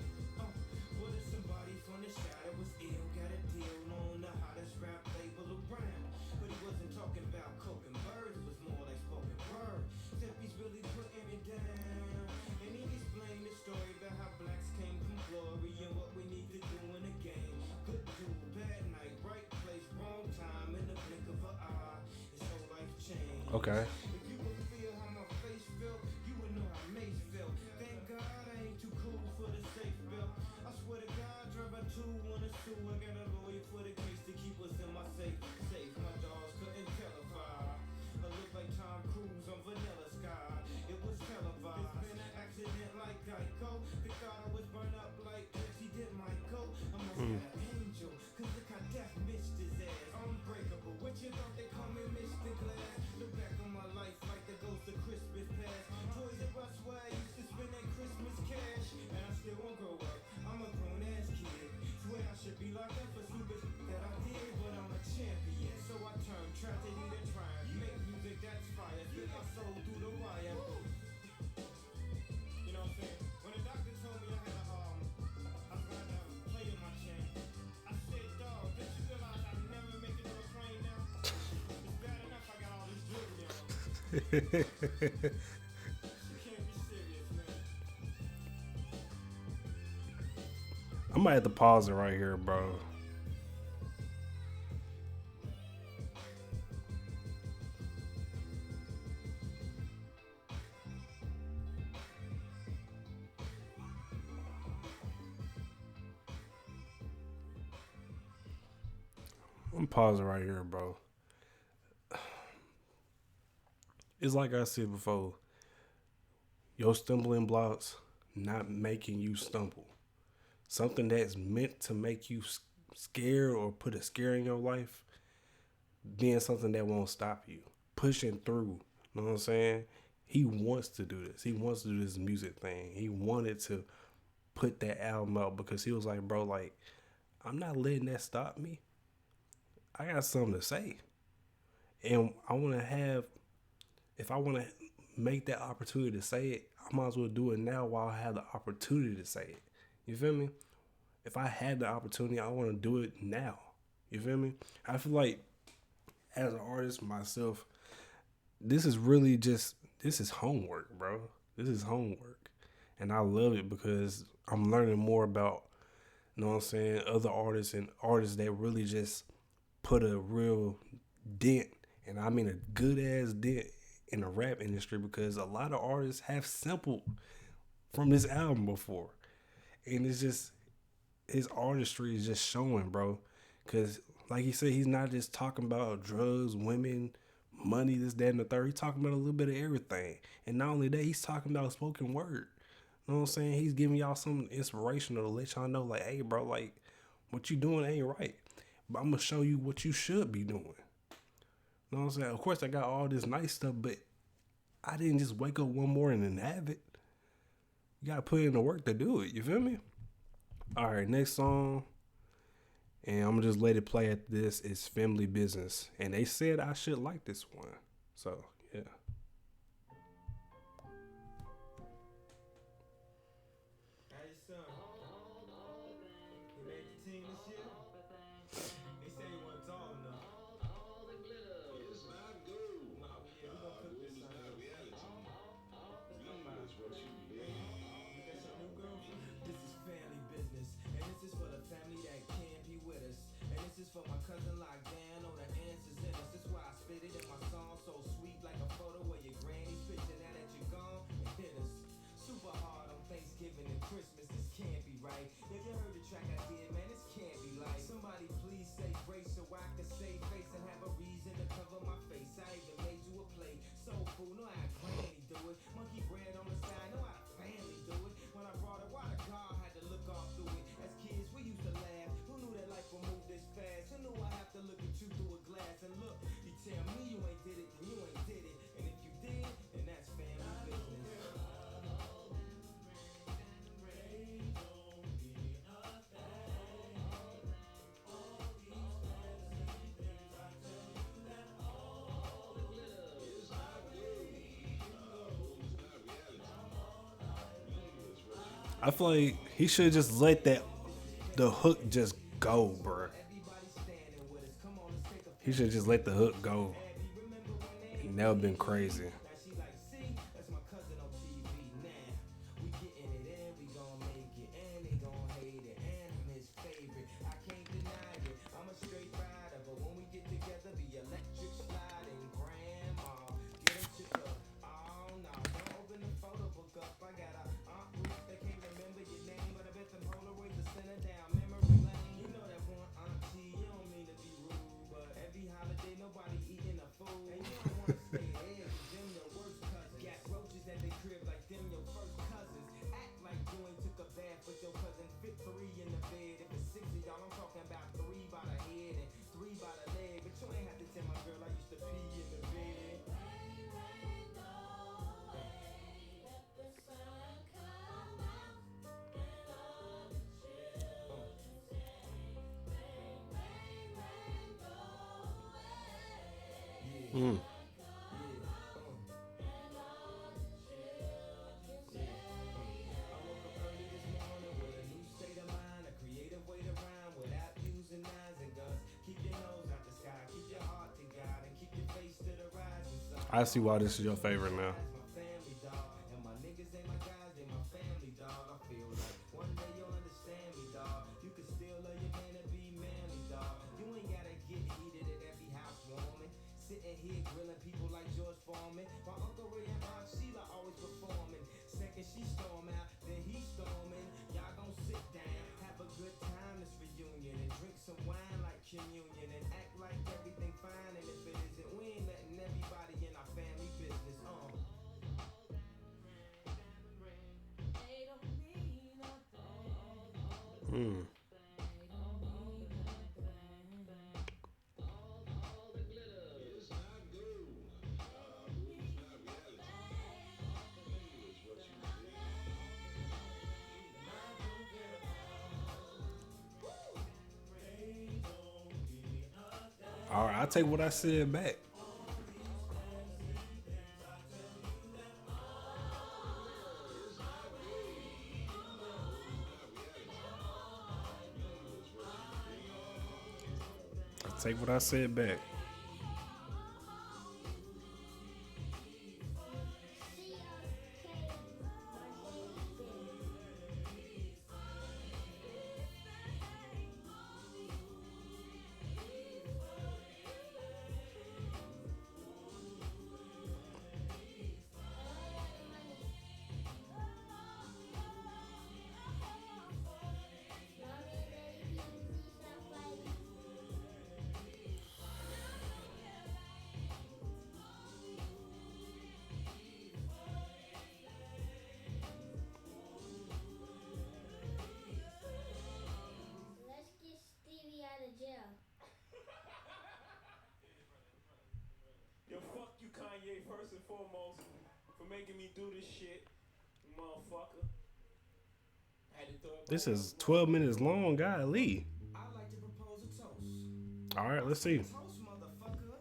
What if somebody from the shadow was ill, got a deal on the hottest rap label around? But he wasn't talking about coke and birds, it was more like spoken word. Except he's really putting it down. And he explained the story about how blacks came from glory and what we need to do in the game. Good dude, bad night, right place, wrong time, in the blink of an eye. His whole life changed. Okay. If you could feel how my face felt, you would know how Mace felt. Thank God I ain't too cool for the safe belt. I swear to God, drive a 2 on a sue. I got a lawyer for the case to keep us in my safe. My dogs couldn't telefy. I look like Tom Cruise on Vanilla Sky. It was televised. It's been an accident like Geico. They thought I was burned up like President Michael. I must have an angel, cause look how death missed his ass. Unbreakable. What you thought they call me Mr. Glass? Look back on my life like the ghost of Christmas past. Toys R Us where I used to spend that Christmas cash. And I still won't grow up. I'm a grown ass kid. Swear I should be locked up for stupid that I did, but I'm a champion. So I turn tragedy to triumph. Make music that's fire. Spit my soul through the wire. You know what I'm saying? When the doctor told me I was gonna have a plate in my chin, I said, dog, did you realize I'll never make it to a plane now? It's bad enough I got all this jewelry on. You can't be serious, man. I might have to pause it right here, bro. I'm pausing right here, bro. It's like I said before. Your stumbling blocks not making you stumble. Something that's meant to make you scared or put a scare in your life, being something that won't stop you. Pushing through. You know what I'm saying? He wants to do this. He wants to do this music thing. He wanted to put that album out because he was like, bro, like, I'm not letting that stop me. I got something to say. And I want to have, if I want to make that opportunity to say it, I might as well do it now while I have the opportunity to say it. You feel me? If I had the opportunity, I want to do it now. You feel me? I feel like as an artist myself, this is really just, this is homework, bro. This is homework. And I love it because I'm learning more about You know what I'm saying? Other artists and artists that really just put a real dent, and I mean a good ass dent in the rap industry, because a lot of artists have sampled from this album before. And it's just, his artistry is just showing, bro. Because, like he said, he's not just talking about drugs, women, money, this, that, and the third. He's talking about a little bit of everything. And not only that, he's talking about spoken word. You know what I'm saying? He's giving y'all some inspirational to let y'all know, like, hey, bro, like, what you doing ain't right. But I'm going to show you what you should be doing. You know what I'm saying? Of course, I got all this nice stuff, but I didn't just wake up one morning and have it. You got to put in the work to do it. You feel me? All right, next song. And I'm going to just let it play at this. It's Family Business. And they said I should like this one. So, yeah. Hey, son. You made the team this year? They say you weren't tall enough. It's not good. Nah, yeah, we gonna cook this It's son. not reality. Reality is what you live. That's your new girlfriend? This is family business, and this is for the family that can't be with us. And this is for my cousin locked down, know the answers in us. That's why I spit it in my song, so sweet like a photo of your granny's picture. Now that you're gone, it hit us super hard on Thanksgiving and Christmas. This can't be right. If you heard the track I did, man, this can't be like. Somebody please say grace so I can save face and have a reason to cover my face. I even made you a plate. Soul food, know how granny do it. Monkey bread on the side, know how family do it. When I brought it, why the car had to look all through it. As kids, we used to laugh. Who knew that life would move this fast? Who knew I have to look at you through a glass and look? You tell me you ain't did it, then you ain't did it. And if you did, then that's family business. I feel like he should just let the hook just go, bro. He should just let the hook go. And that would have been crazy. Now she like, see, that's my cousin on TV now. We getting it in, we gon' make it, and they gon' hate it, and I'm his favorite. I can't deny it, I'm a straight rider, but when we get together, the electric sliding grandma. Get him shook up, oh no, don't open the photo book up. I got a aunt Ruth that can't remember your name, but I bet them Polaroids are sent her down memory lane. You know that one auntie, you don't mean to be rude, but every holiday nobody eating a food. And you don't wanna stay there, 'cause them your worst cousins. Got roaches at they crib like them your first cousins. Act like you ain't took a bath with your cousin. Fit 3 in the bed. If it's 6 of y'all, I'm talking about 3 by the head and 3 by the leg. But you ain't have to tell my girl I used to pee in the bed. State of mind, a creative way to rhyme without using knives and guns. Keep your nose out the sky, keep your heart to God, and keep your face to the rising sun. I see why this is your favorite now. That's my family, dog, and my niggas ain't my guys, they my family, dog. I feel like one day you'll understand me, dog. You can still love your man and be manly, dog. You ain't gotta get heated at every housewarming. Sitting here grilling people like George Foreman. My Uncle Ray and Aunt Sheila always performing. Second she storm out, then he storming. Y'all gon' sit down, have a good time this reunion, and drink some wine like communion, and act like everything fine. And if it isn't, we ain't letting everybody in our family business. It's not good. It's not reality. Reality is what you live. All right, I'll take what I said back. I'll take what I said back. first and foremost for making me do this shit, motherfucker. Had to throw it This back is up. 12 minutes long, golly. I'd like to propose a toast. All right, let's see. Toast, motherfucker.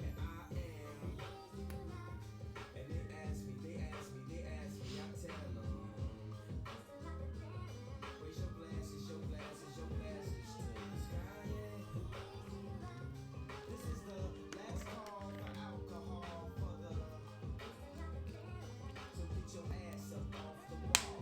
And I am. And they ask me, I tell them. Raise your glasses to the sky. This is the last call for alcohol for the. So get your ass up off the wall.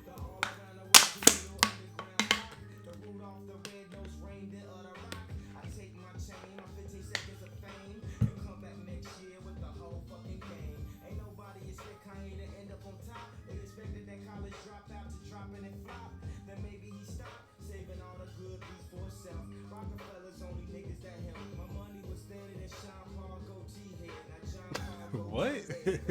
The all around the world digital underground rock. The Rudolph the red-nosed reindeer of the rock. I take my chain, my 15 seconds of fame, and come back next year with the whole fucking game. Ain't nobody expect Kanye to end up on top. They expected that college dropout to drop and it flop. Then maybe he stopped, saving all the good beats for himself. Rockefeller's only niggas that help. My money was standing in Sean Paul goatee head. Now John Paul What? They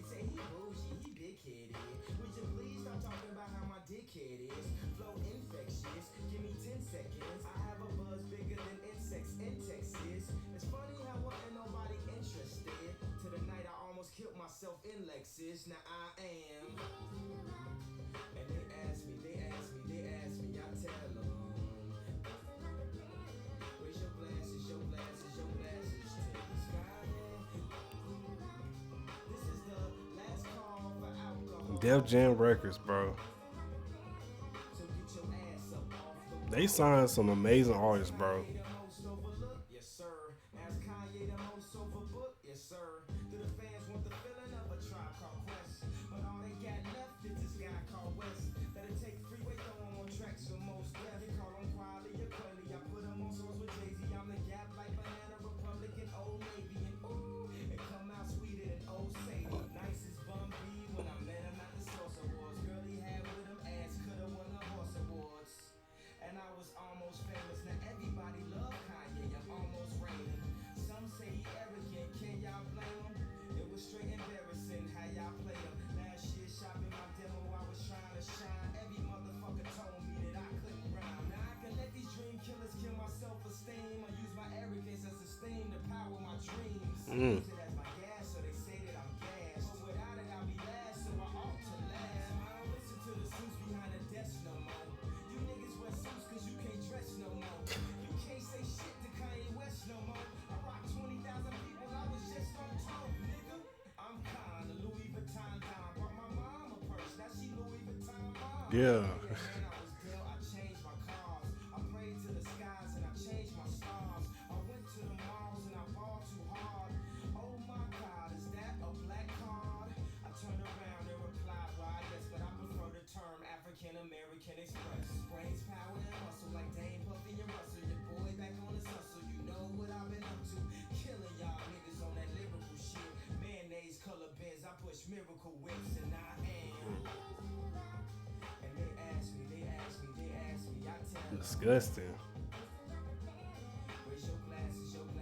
say he bougie, he big headed. Would you please stop talking about how my dickhead is? Flow infectious, give me 10 seconds. I have a buzz bigger than insects in Texas. It's funny how wasn't nobody interested. To the night I almost killed myself in Lexus. Now I am. And they ask me, I tell them. Raise your glasses to the sky. This is the last call for alcohol. Def Jam Records, bro. So get your ass up off the They signed some amazing artists, bro. Kanye the most overlooked? Yes, sir. As Kanye the most overbooked? Yes, sir. Do the fans want the feeling of a Tribe Called Quest? But all they got left is this guy called West. That'll take freeway, throw him on tracks for most left. They call him Quality or Quelly. I put him on songs with Jay-Z. I'm the Gap like Banana Republican, Old Navy, and ooh, it come out sweeter than Old Sadie. Nice as Bum B when I met him at the Source Awards. Girl, he had with him ass, coulda won the Horse Awards. And I was almost famous. Now everybody love Kanye. I'm almost raining. Some say he arrogant. Can y'all blame him? It was straight embarrassing how y'all played him. Last year shopping my demo, I was trying to shine. Every motherfucker told me that I couldn't rhyme. Now I can let these dream killers kill my self-esteem. I use my arrogance as a steam to power my dreams. Use it as my gas, so they say that I'm gas. But without it, I'll be last, so I ought to last. I don't listen to the suits behind the desk no more. You niggas wear suits cause you can't dress no more. You can't say shit to Kanye West no more. I rock 20,000 people, I was just on tour, nigga. I'm kind of Louis Vuitton down. Brought my mom a purse, now she Louis Vuitton mom. Yeah. Man, I was dealt, I changed my cars. I prayed to the skies and I changed my stars. I went to the malls and I balled too hard. Oh my God, is that a black card? I turned around and replied, why yes, but I prefer the term African American Express. Brains, power, and muscle like Dame, Puffy, and Russell. Your boy back on his hustle, you know what I've been up to. Killing y'all niggas on that lyrical shit. Mayonnaise color bins, I push miracle whips and I am. And they ask me, I tell them. Disgusting. Raise your glasses to the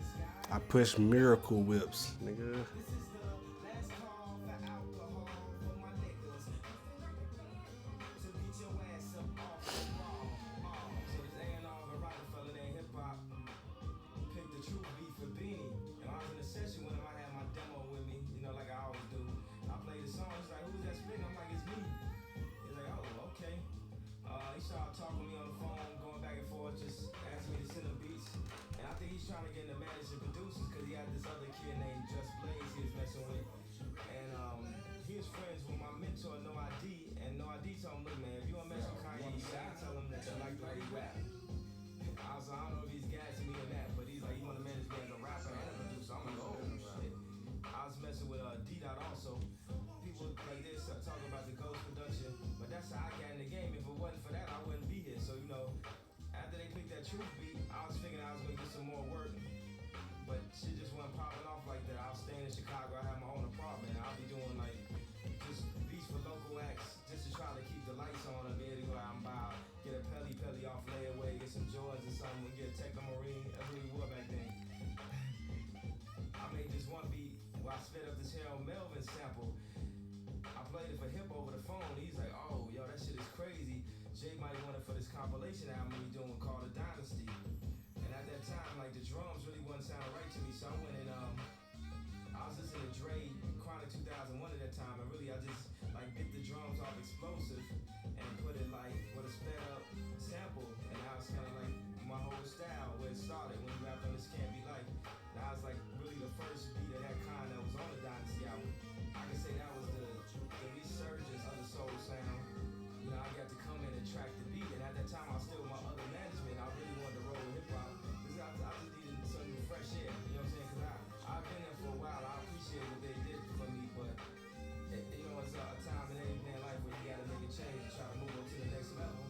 sky. I push miracle whips, nigga. This is the last call for alcohol for my niggas. So get your ass up off the wall. So this A&R for Rockefeller, they hip hop. Pick the true beat for Beanie. And I was in a session with him, I had my demo with me, you know, like I always do. I played the song, he's like, who's that spitting? I'm like, it's me. He's like, oh, okay. He started talking to me on the phone, going back and forth, just asking me to send him beats. And I think he's trying to get into managing producers because he had this other kid named Just Blaze he was messing with. And he was friends with my mentor, No ID. And No ID told him, look, man, if you want to mess with Kanye, you gotta tell him that you like the way he rap. I was like, I don't know if he's gassing me or that, but he's like, you want to manage me as a rapper and a producer. I'm like, oh, shit. I was messing with D-Dot also. People like this talking about the Ghost production, but that's how I got in the game. If it wasn't for that, I wouldn't be here. So, you know, after they picked that Truth beat, I was figuring I was going to get some more work, but shit just wasn't popping off like that. I was staying in Chicago, I had my own apartment, and I'll be doing like just beats for local acts just to try to keep the lights on and be able to go out and buy, get a Pelly off layaway, get some Jordans or something, get a Techno Marine. That's what we wore back then. I made this one beat where I sped up this Harold Melvin sample. phone. He's like, oh, yo, that shit is crazy. Jay might want it for this compilation album he's doing called The Dynasty. And at that time, like, the drums really wasn't sounding right to me, so I went and I was listening to Dre Chronic 2001 at that time, and really I just like bit the drums off Explosive and put it like with a sped up sample, and that was kind of like my whole style where it started when we rapped on This Can't Be Life. That was like really the first beat of that kind that was on the Dynasty album. I can say that was the resurgence of the soul sound. You know, I got to come in and track the beat, and at that time I was still with my other management. I really wanted to roll with hip hop because I just needed some fresh air. You know what I'm saying? Because I've been there for a while. I appreciate what they did for me, but you know, it's a time in any man's life where you gotta make a change and try to move on to the next level.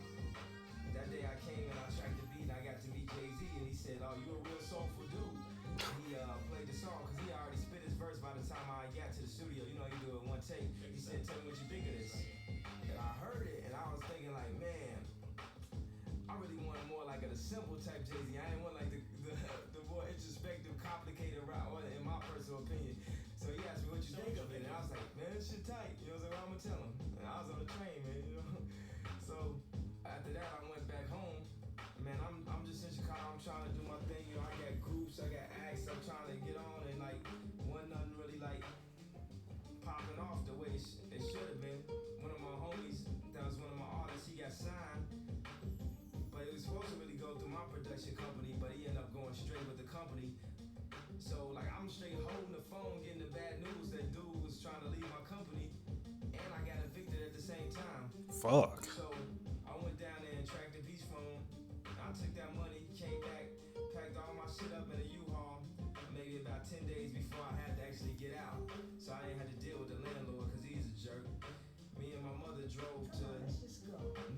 That day I came and I tracked the beat and I got to meet Jay-Z, and he said, "Oh, you a real soulful dude." He played the song because he already spit his verse by the time I got to the studio. You know, you do it one take. He said, "Tell me what you think of this." And I heard it and I was thinking like, man, I really wanted more like a simple type Jay-Z. I didn't want like the more introspective, complicated route, in my personal opinion. So he asked me what you think of it, and I was like, man, this shit tight. You know what I'm gonna tell him? And I was on the train, man. You know. So after that, I went back home. Man, I'm just in Chicago. I'm trying to do my thing. You know, I got groups, I got acts. I'm trying to get on, and like, wasn't nothing really like popping off the way it should have been. One of my homies, that was one of my artists, he got signed. But it was supposed to really go through my production company, but he ended up going straight with the company. So like I'm straight holding the phone, getting the bad news that dude was trying to leave my company, and I got evicted at the same time. Fuck. So I went down there and tracked the beach from him. I took that money, came back, packed all my shit up in a U-Haul, maybe about 10 days before I had to actually get out. So I didn't have to deal with the landlord because he's a jerk. Me and my mother drove to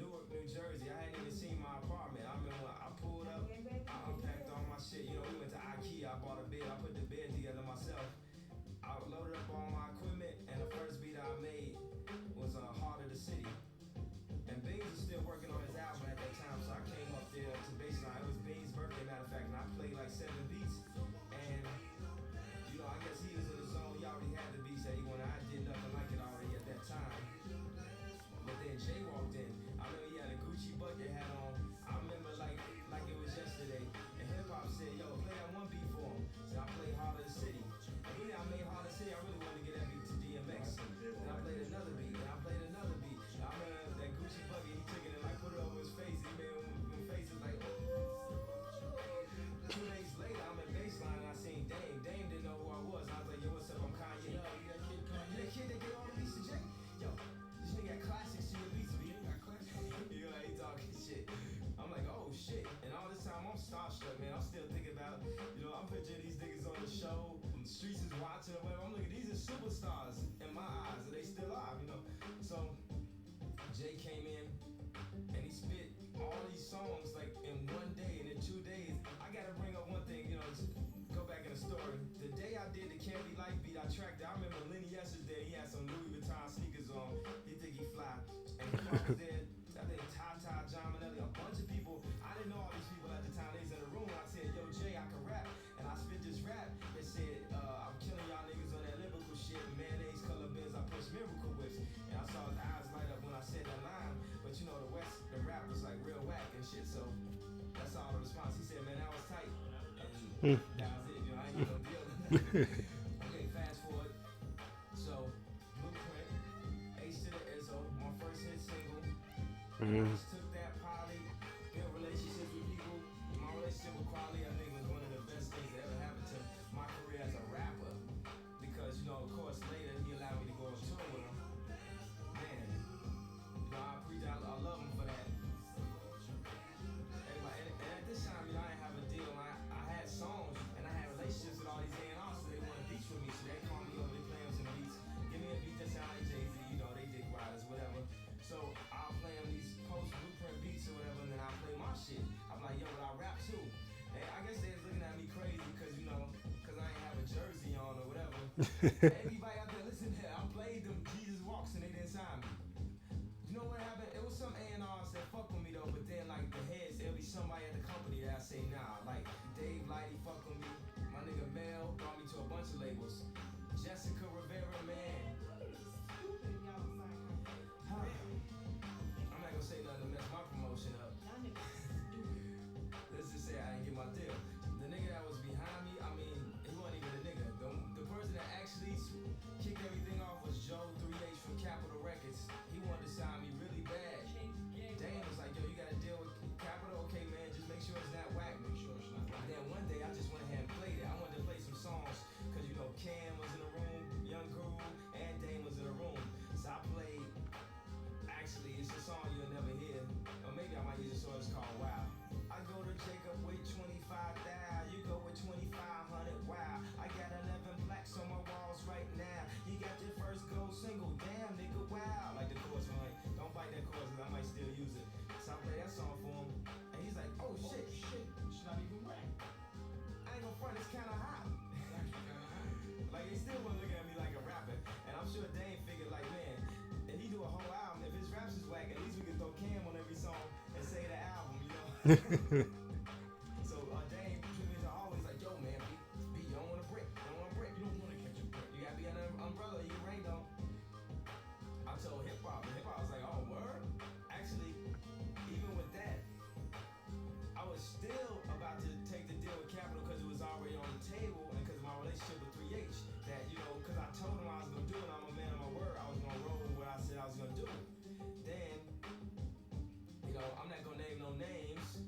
Newark, New Jersey. I hadn't even seen my apartment. I remember when I pulled up, I unpacked all my shit. You know, we went to IKEA, I bought a bed, I put the bed together myself. I loaded up all my equipment, and the first beat I made was Heart of the City. And Beans was still working on his album at that time, so I came up there to baseline. It was Beans' birthday, matter of fact, and I played like 7 beats. And, you know, I guess he was in the zone. He already had the beats that he wanted. I did nothing like it already at that time. But then Jay walked in. I remember he had a Gucci bucket hat on. I remember like it was yesterday. And hip hop said, "Yo, play that one beat for him." So I played Heart of the City. And really, I made Heart of the City. I really wanted to get that beat to DMX. Then I played another beat. And I played another beat. And I remember that Gucci bucket. He took it and like put it over his face. He made his face like. 2 days later, I'm at baseline and I seen Dame. Dame didn't know who I was. And I was like, "Yo, what's up? I'm Kanye." "Yo, you that kid Kanye? That kid that get all the beats to Jay? Yo, this nigga got classics to your beats, man. Got classics." You know, he talking shit. I'm like, oh shit. And all this time I'm starstruck, man. I'm still thinking about, you know, I'm picturing these niggas on the show, and the streets is watching or whatever. I'm looking, these are superstars in my eyes, and they still are, you know. So Jay came in and he spit all these songs like in 1 day, and in 2 days. I gotta bring up one thing, you know, to go back in the story. The day I did the Can't Be Life beat, I tracked it. I remember Lenny yesterday, he had some Louis Vuitton sneakers on. He think he fly. And I was there, I think Tata, John Manelli, a bunch of people. I didn't know all these people at the time. They was in the room. I said, "Yo, Jay, I can rap." And I spit this rap that said, "I'm killing y'all niggas on that lyrical shit. Mayonnaise color bins, I push miracle whips." And I saw his eyes light up when I said that line. But you know, the rap was like real whack and shit. So that's all the response. He said, "Man, that was tight." And that was it. You know, I ain't get no deal. Okay, fast forward. So, Blueprint, Ace to the Izzo, my first hit single. I just took that poly, built relationships with people. My relationship with Quali, I think, was one of the best things that ever happened to my career as a rapper. Because, you know, of course, later he allowed me to go on tour with him. Man, you know, I love him for that. And at this time, you know, I didn't have a deal. I had songs and I had relationships with all these A&Rs, so they wanted beats with me. So they called me over, they play them some beats. Give me a beat that sound like Jay-Z, you know, they dick riders, whatever. So I'll play them these post-Blueprint beats or whatever, and then I'll play my shit. I'm like, "Yo, but I rap too." And I guess they was looking at me crazy because, you know, because I ain't have a jersey on or whatever. Everybody out there, listen here, I played them Jesus Walks and they didn't sign me. You know what happened? It was some A&Rs that fuck with me though, but then like the heads, there'll be somebody at the company that I say, "Nah." Like Dave Lighty fuck with me. My nigga Mel brought me to a bunch of labels. Jessica Rivera, man. So Dame is always like, yo man, B, you don't want to break. You don't want to break. You don't want to catch a break. You gotta be under an umbrella. You can rain though. I told hip hop was like, oh word. Actually, even with that, I was still about to take the deal with Capital because it was already on the table and because of my relationship with 3H. That, you know, because I told him I was going to do it, I'm a man of my word, I was going to roll with what I said I was going to do. Then, you know, I'm not going to name no names,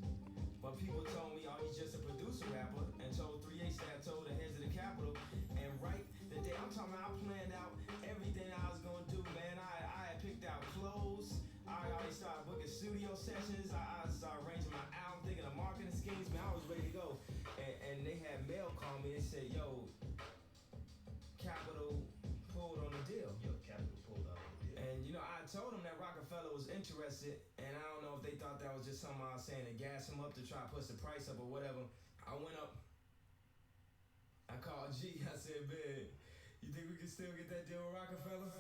but people told me, oh, he's just a producer rapper, and told 3H that I told the heads of the Capitol, and right the day, I'm talking about, I planned out everything I was going to do, man. I had picked out clothes, I already started booking studio sessions, I started arranging my album, thinking of marketing schemes, man, I was ready to go. And they had mail call me and said, yo, Capital pulled on the deal. Capital pulled out on the deal. And you know, I told them that Rockefeller was interested, and I don't know if they thought that was just something I was saying to gas him up to try to push the price up or whatever. I went up, I called G, I said, man, you think we can still get that deal with Rockefeller?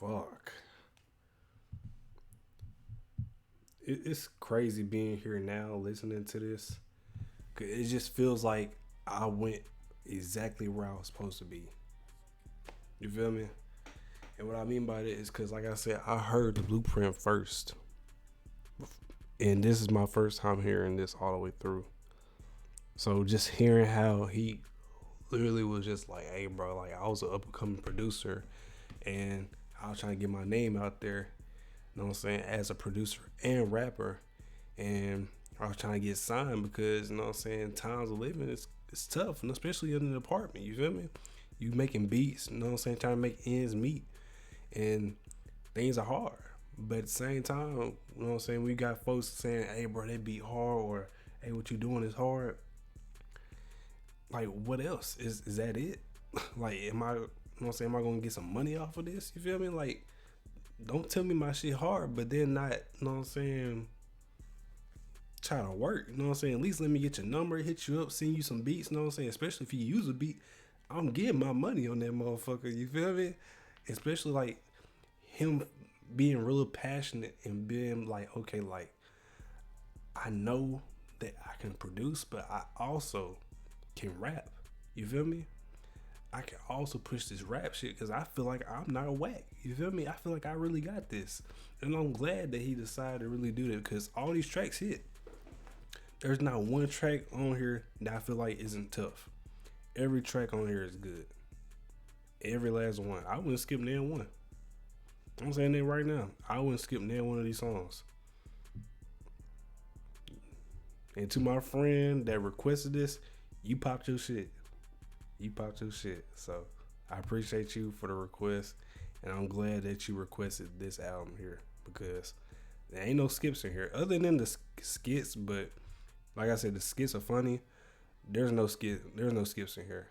Fuck. It's crazy being here now listening to this. 'Cause it just feels like I went exactly where I was supposed to be. You feel me? And what I mean by that is because, like I said, I heard the blueprint first. And this is my first time hearing this all the way through. So just hearing how he literally was just like, hey, bro, like I was an up-and-coming producer and I was trying to get my name out there, you know what I'm saying, as a producer and rapper. And I was trying to get signed because, you know what I'm saying, times of living it's tough, and especially in an apartment, you feel me? You making beats, you know what I'm saying, trying to make ends meet. And things are hard. But at the same time, you know what I'm saying, we got folks saying, hey, bro, that beat hard, or hey, what you doing is hard. Like, what else? Is that it? Like, am I, you know what I'm saying, am I going to get some money off of this? You feel me? Like, don't tell me my shit hard, but then not, you know what I'm saying, try to work. You know what I'm saying? At least let me get your number, hit you up, send you some beats, you know what I'm saying? Especially if you use a beat, I'm getting my money on that motherfucker. You feel me? Especially, like, him being real passionate and being like, okay, like, I know that I can produce, but I also can rap. You feel me? I can also push this rap shit because I feel like I'm not whack. You feel me? I feel like I really got this. And I'm glad that he decided to really do that because all these tracks hit. There's not one track on here that I feel like isn't tough. Every track on here is good. Every last one. I wouldn't skip none one. I'm saying that right now. I wouldn't skip none one of these songs. And to my friend that requested this, you popped your shit. You popped your shit. So I appreciate you for the request. And I'm glad that you requested this album here because there ain't no skips in here other than the skits. But like I said, the skits are funny. There's no skips in here.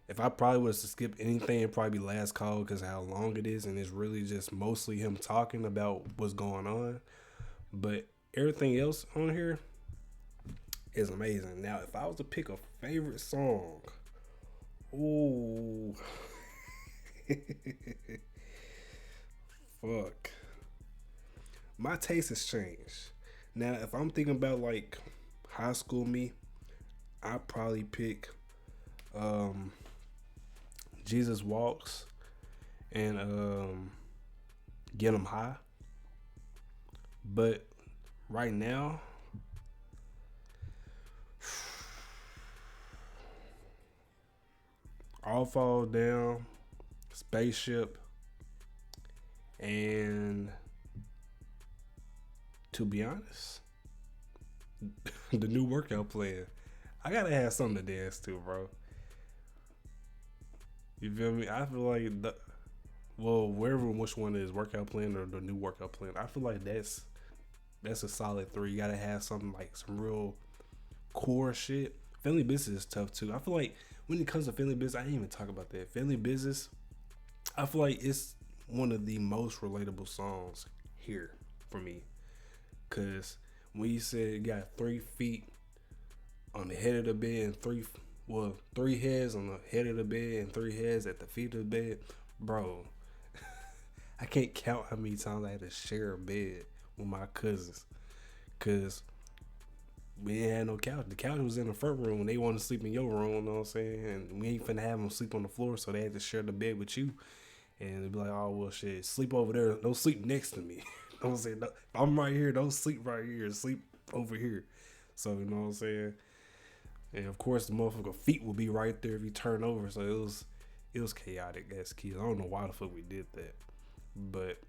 If I probably was to skip anything, it'd probably be Last Call because of how long it is. And it's really just mostly him talking about what's going on. But everything else on here is amazing. Now, if I was to pick a favorite song, ooh, fuck. My taste has changed. Now, if I'm thinking about like high school me, I'd probably pick Jesus Walks and Get 'Em High. But right now, All Fall Down, Spaceship, and to be honest, the new workout plan. I gotta have something to dance to, bro. You feel me? I feel like wherever which one is workout plan or the new workout plan, I feel like that's a solid 3. You gotta have something like some real core shit. Family Business is tough too. I feel like when it comes to Family Business, I didn't even talk about that. Family Business I feel like it's one of the most relatable songs here for me. Cause when you said you got 3 feet on the head of the bed and 3 heads on the head of the bed and 3 heads at the feet of the bed, bro. I can't count how many times I had to share a bed with my cousins. Cause we didn't have no couch. The couch was in the front room. They wanted to sleep in your room, you know what I'm saying? And we ain't finna have them sleep on the floor, so they had to share the bed with you. And they'd be like, oh, well, shit, sleep over there. Don't sleep next to me. You know what I'm saying? No, I'm right here. Don't sleep right here. Sleep over here. So, you know what I'm saying? And, of course, the motherfucker feet will be right there if you turn over. So, it was chaotic as kids. I don't know why the fuck we did that. But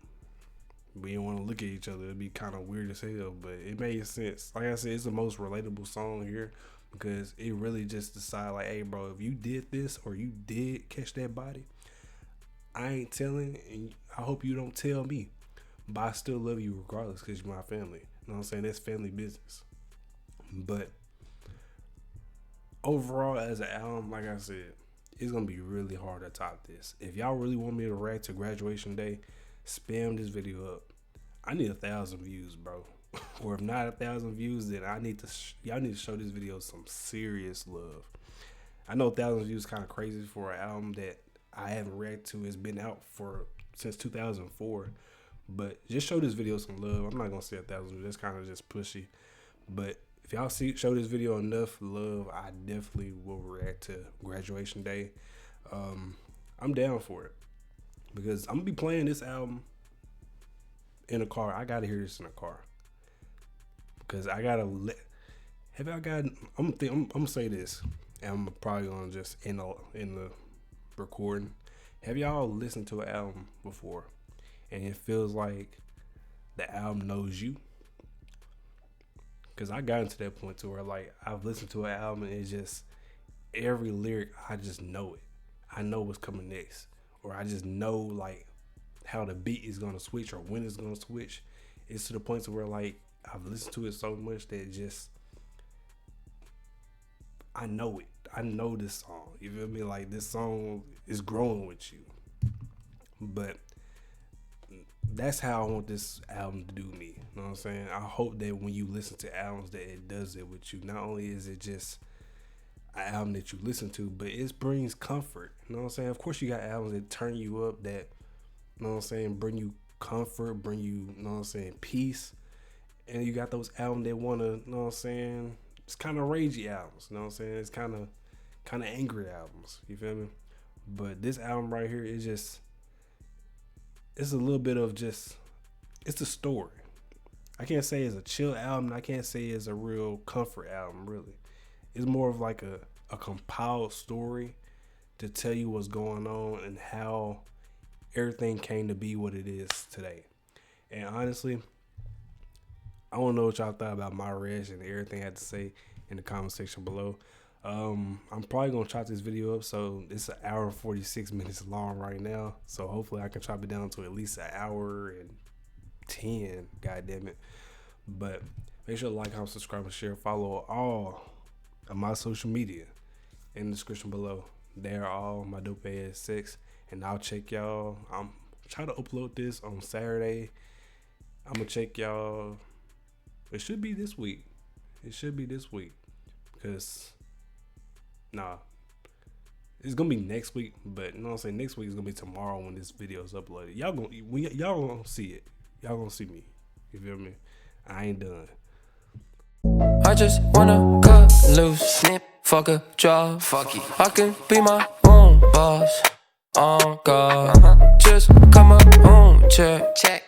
we didn't want to look at each other. It'd be kind of weird as hell. But it made sense. Like I said, it's the most relatable song here. Because it really just decided, like, hey, bro, if you did this or you did catch that body, I ain't telling, and I hope you don't tell me. But I still love you regardless because you're my family. You know what I'm saying? That's family business. But overall, as an album, like I said, it's going to be really hard to top this. If y'all really want me to react to Graduation Day, spam this video up. I need 1,000 views, bro. Or if not 1,000 views, then I need to y'all need to show this video some serious love. I know 1,000 views kind of crazy for an album that I haven't reacted to. It's been out since 2004. But just show this video some love. I'm not going to say 1,000 views. That's kind of just pushy. But if y'all show this video enough love, I definitely will react to Graduation Day. I'm down for it. Because I'm going to be playing this album in a car. I got to hear this in a car. Because I got to I'm going to say this. And I'm probably going to just in the recording. Have y'all listened to an album before and it feels like the album knows you? Because I got into that point to where, like, I've listened to an album and it's just every lyric, I just know it. I know what's coming next, or I just know, like, how the beat is going to switch or when it's going to switch. It's to the point to where, like, I've listened to it so much that just I know it. I know this song. You feel me? Like, this song is growing with you. But that's how I want this album to do me. You know what I'm saying? I hope that when you listen to albums that it does it with you. Not only is it just an album that you listen to, but it brings comfort. You know what I'm saying? Of course you got albums that turn you up, that, you know what I'm saying, bring you comfort, bring you, you know what I'm saying, peace. And you got those albums that want to, you know what I'm saying, it's kind of ragey albums. You know what I'm saying? It's kind of angry albums. You feel me? But this album right here is just, it's a little bit of just, it's a story. I can't say it's a chill album. I can't say it's a real comfort album, really. It's more of like a compiled story to tell you what's going on and how everything came to be what it is today. And honestly, I don't know what y'all thought about my reaction and everything I had to say in the comment section below. I'm probably going to chop this video up, so it's an hour and 46 minutes long right now. So hopefully I can chop it down to at least an hour and 10, goddammit. But make sure to like, comment, subscribe, and share. Follow all of my social media in the description below. They are all MyDopeAsx, and I'll check y'all. I'm trying to upload this on Saturday. I'm going to check y'all. It should be this week. Because, it's going to be next week. But, you know what I'm saying? Next week is going to be tomorrow when this video is uploaded. Y'all going to see it. Y'all going to see me. You feel me? I ain't done. I just wanna cut loose, snip, fuck a job, fuck it. I can be my own boss, on God. Just cut my own check.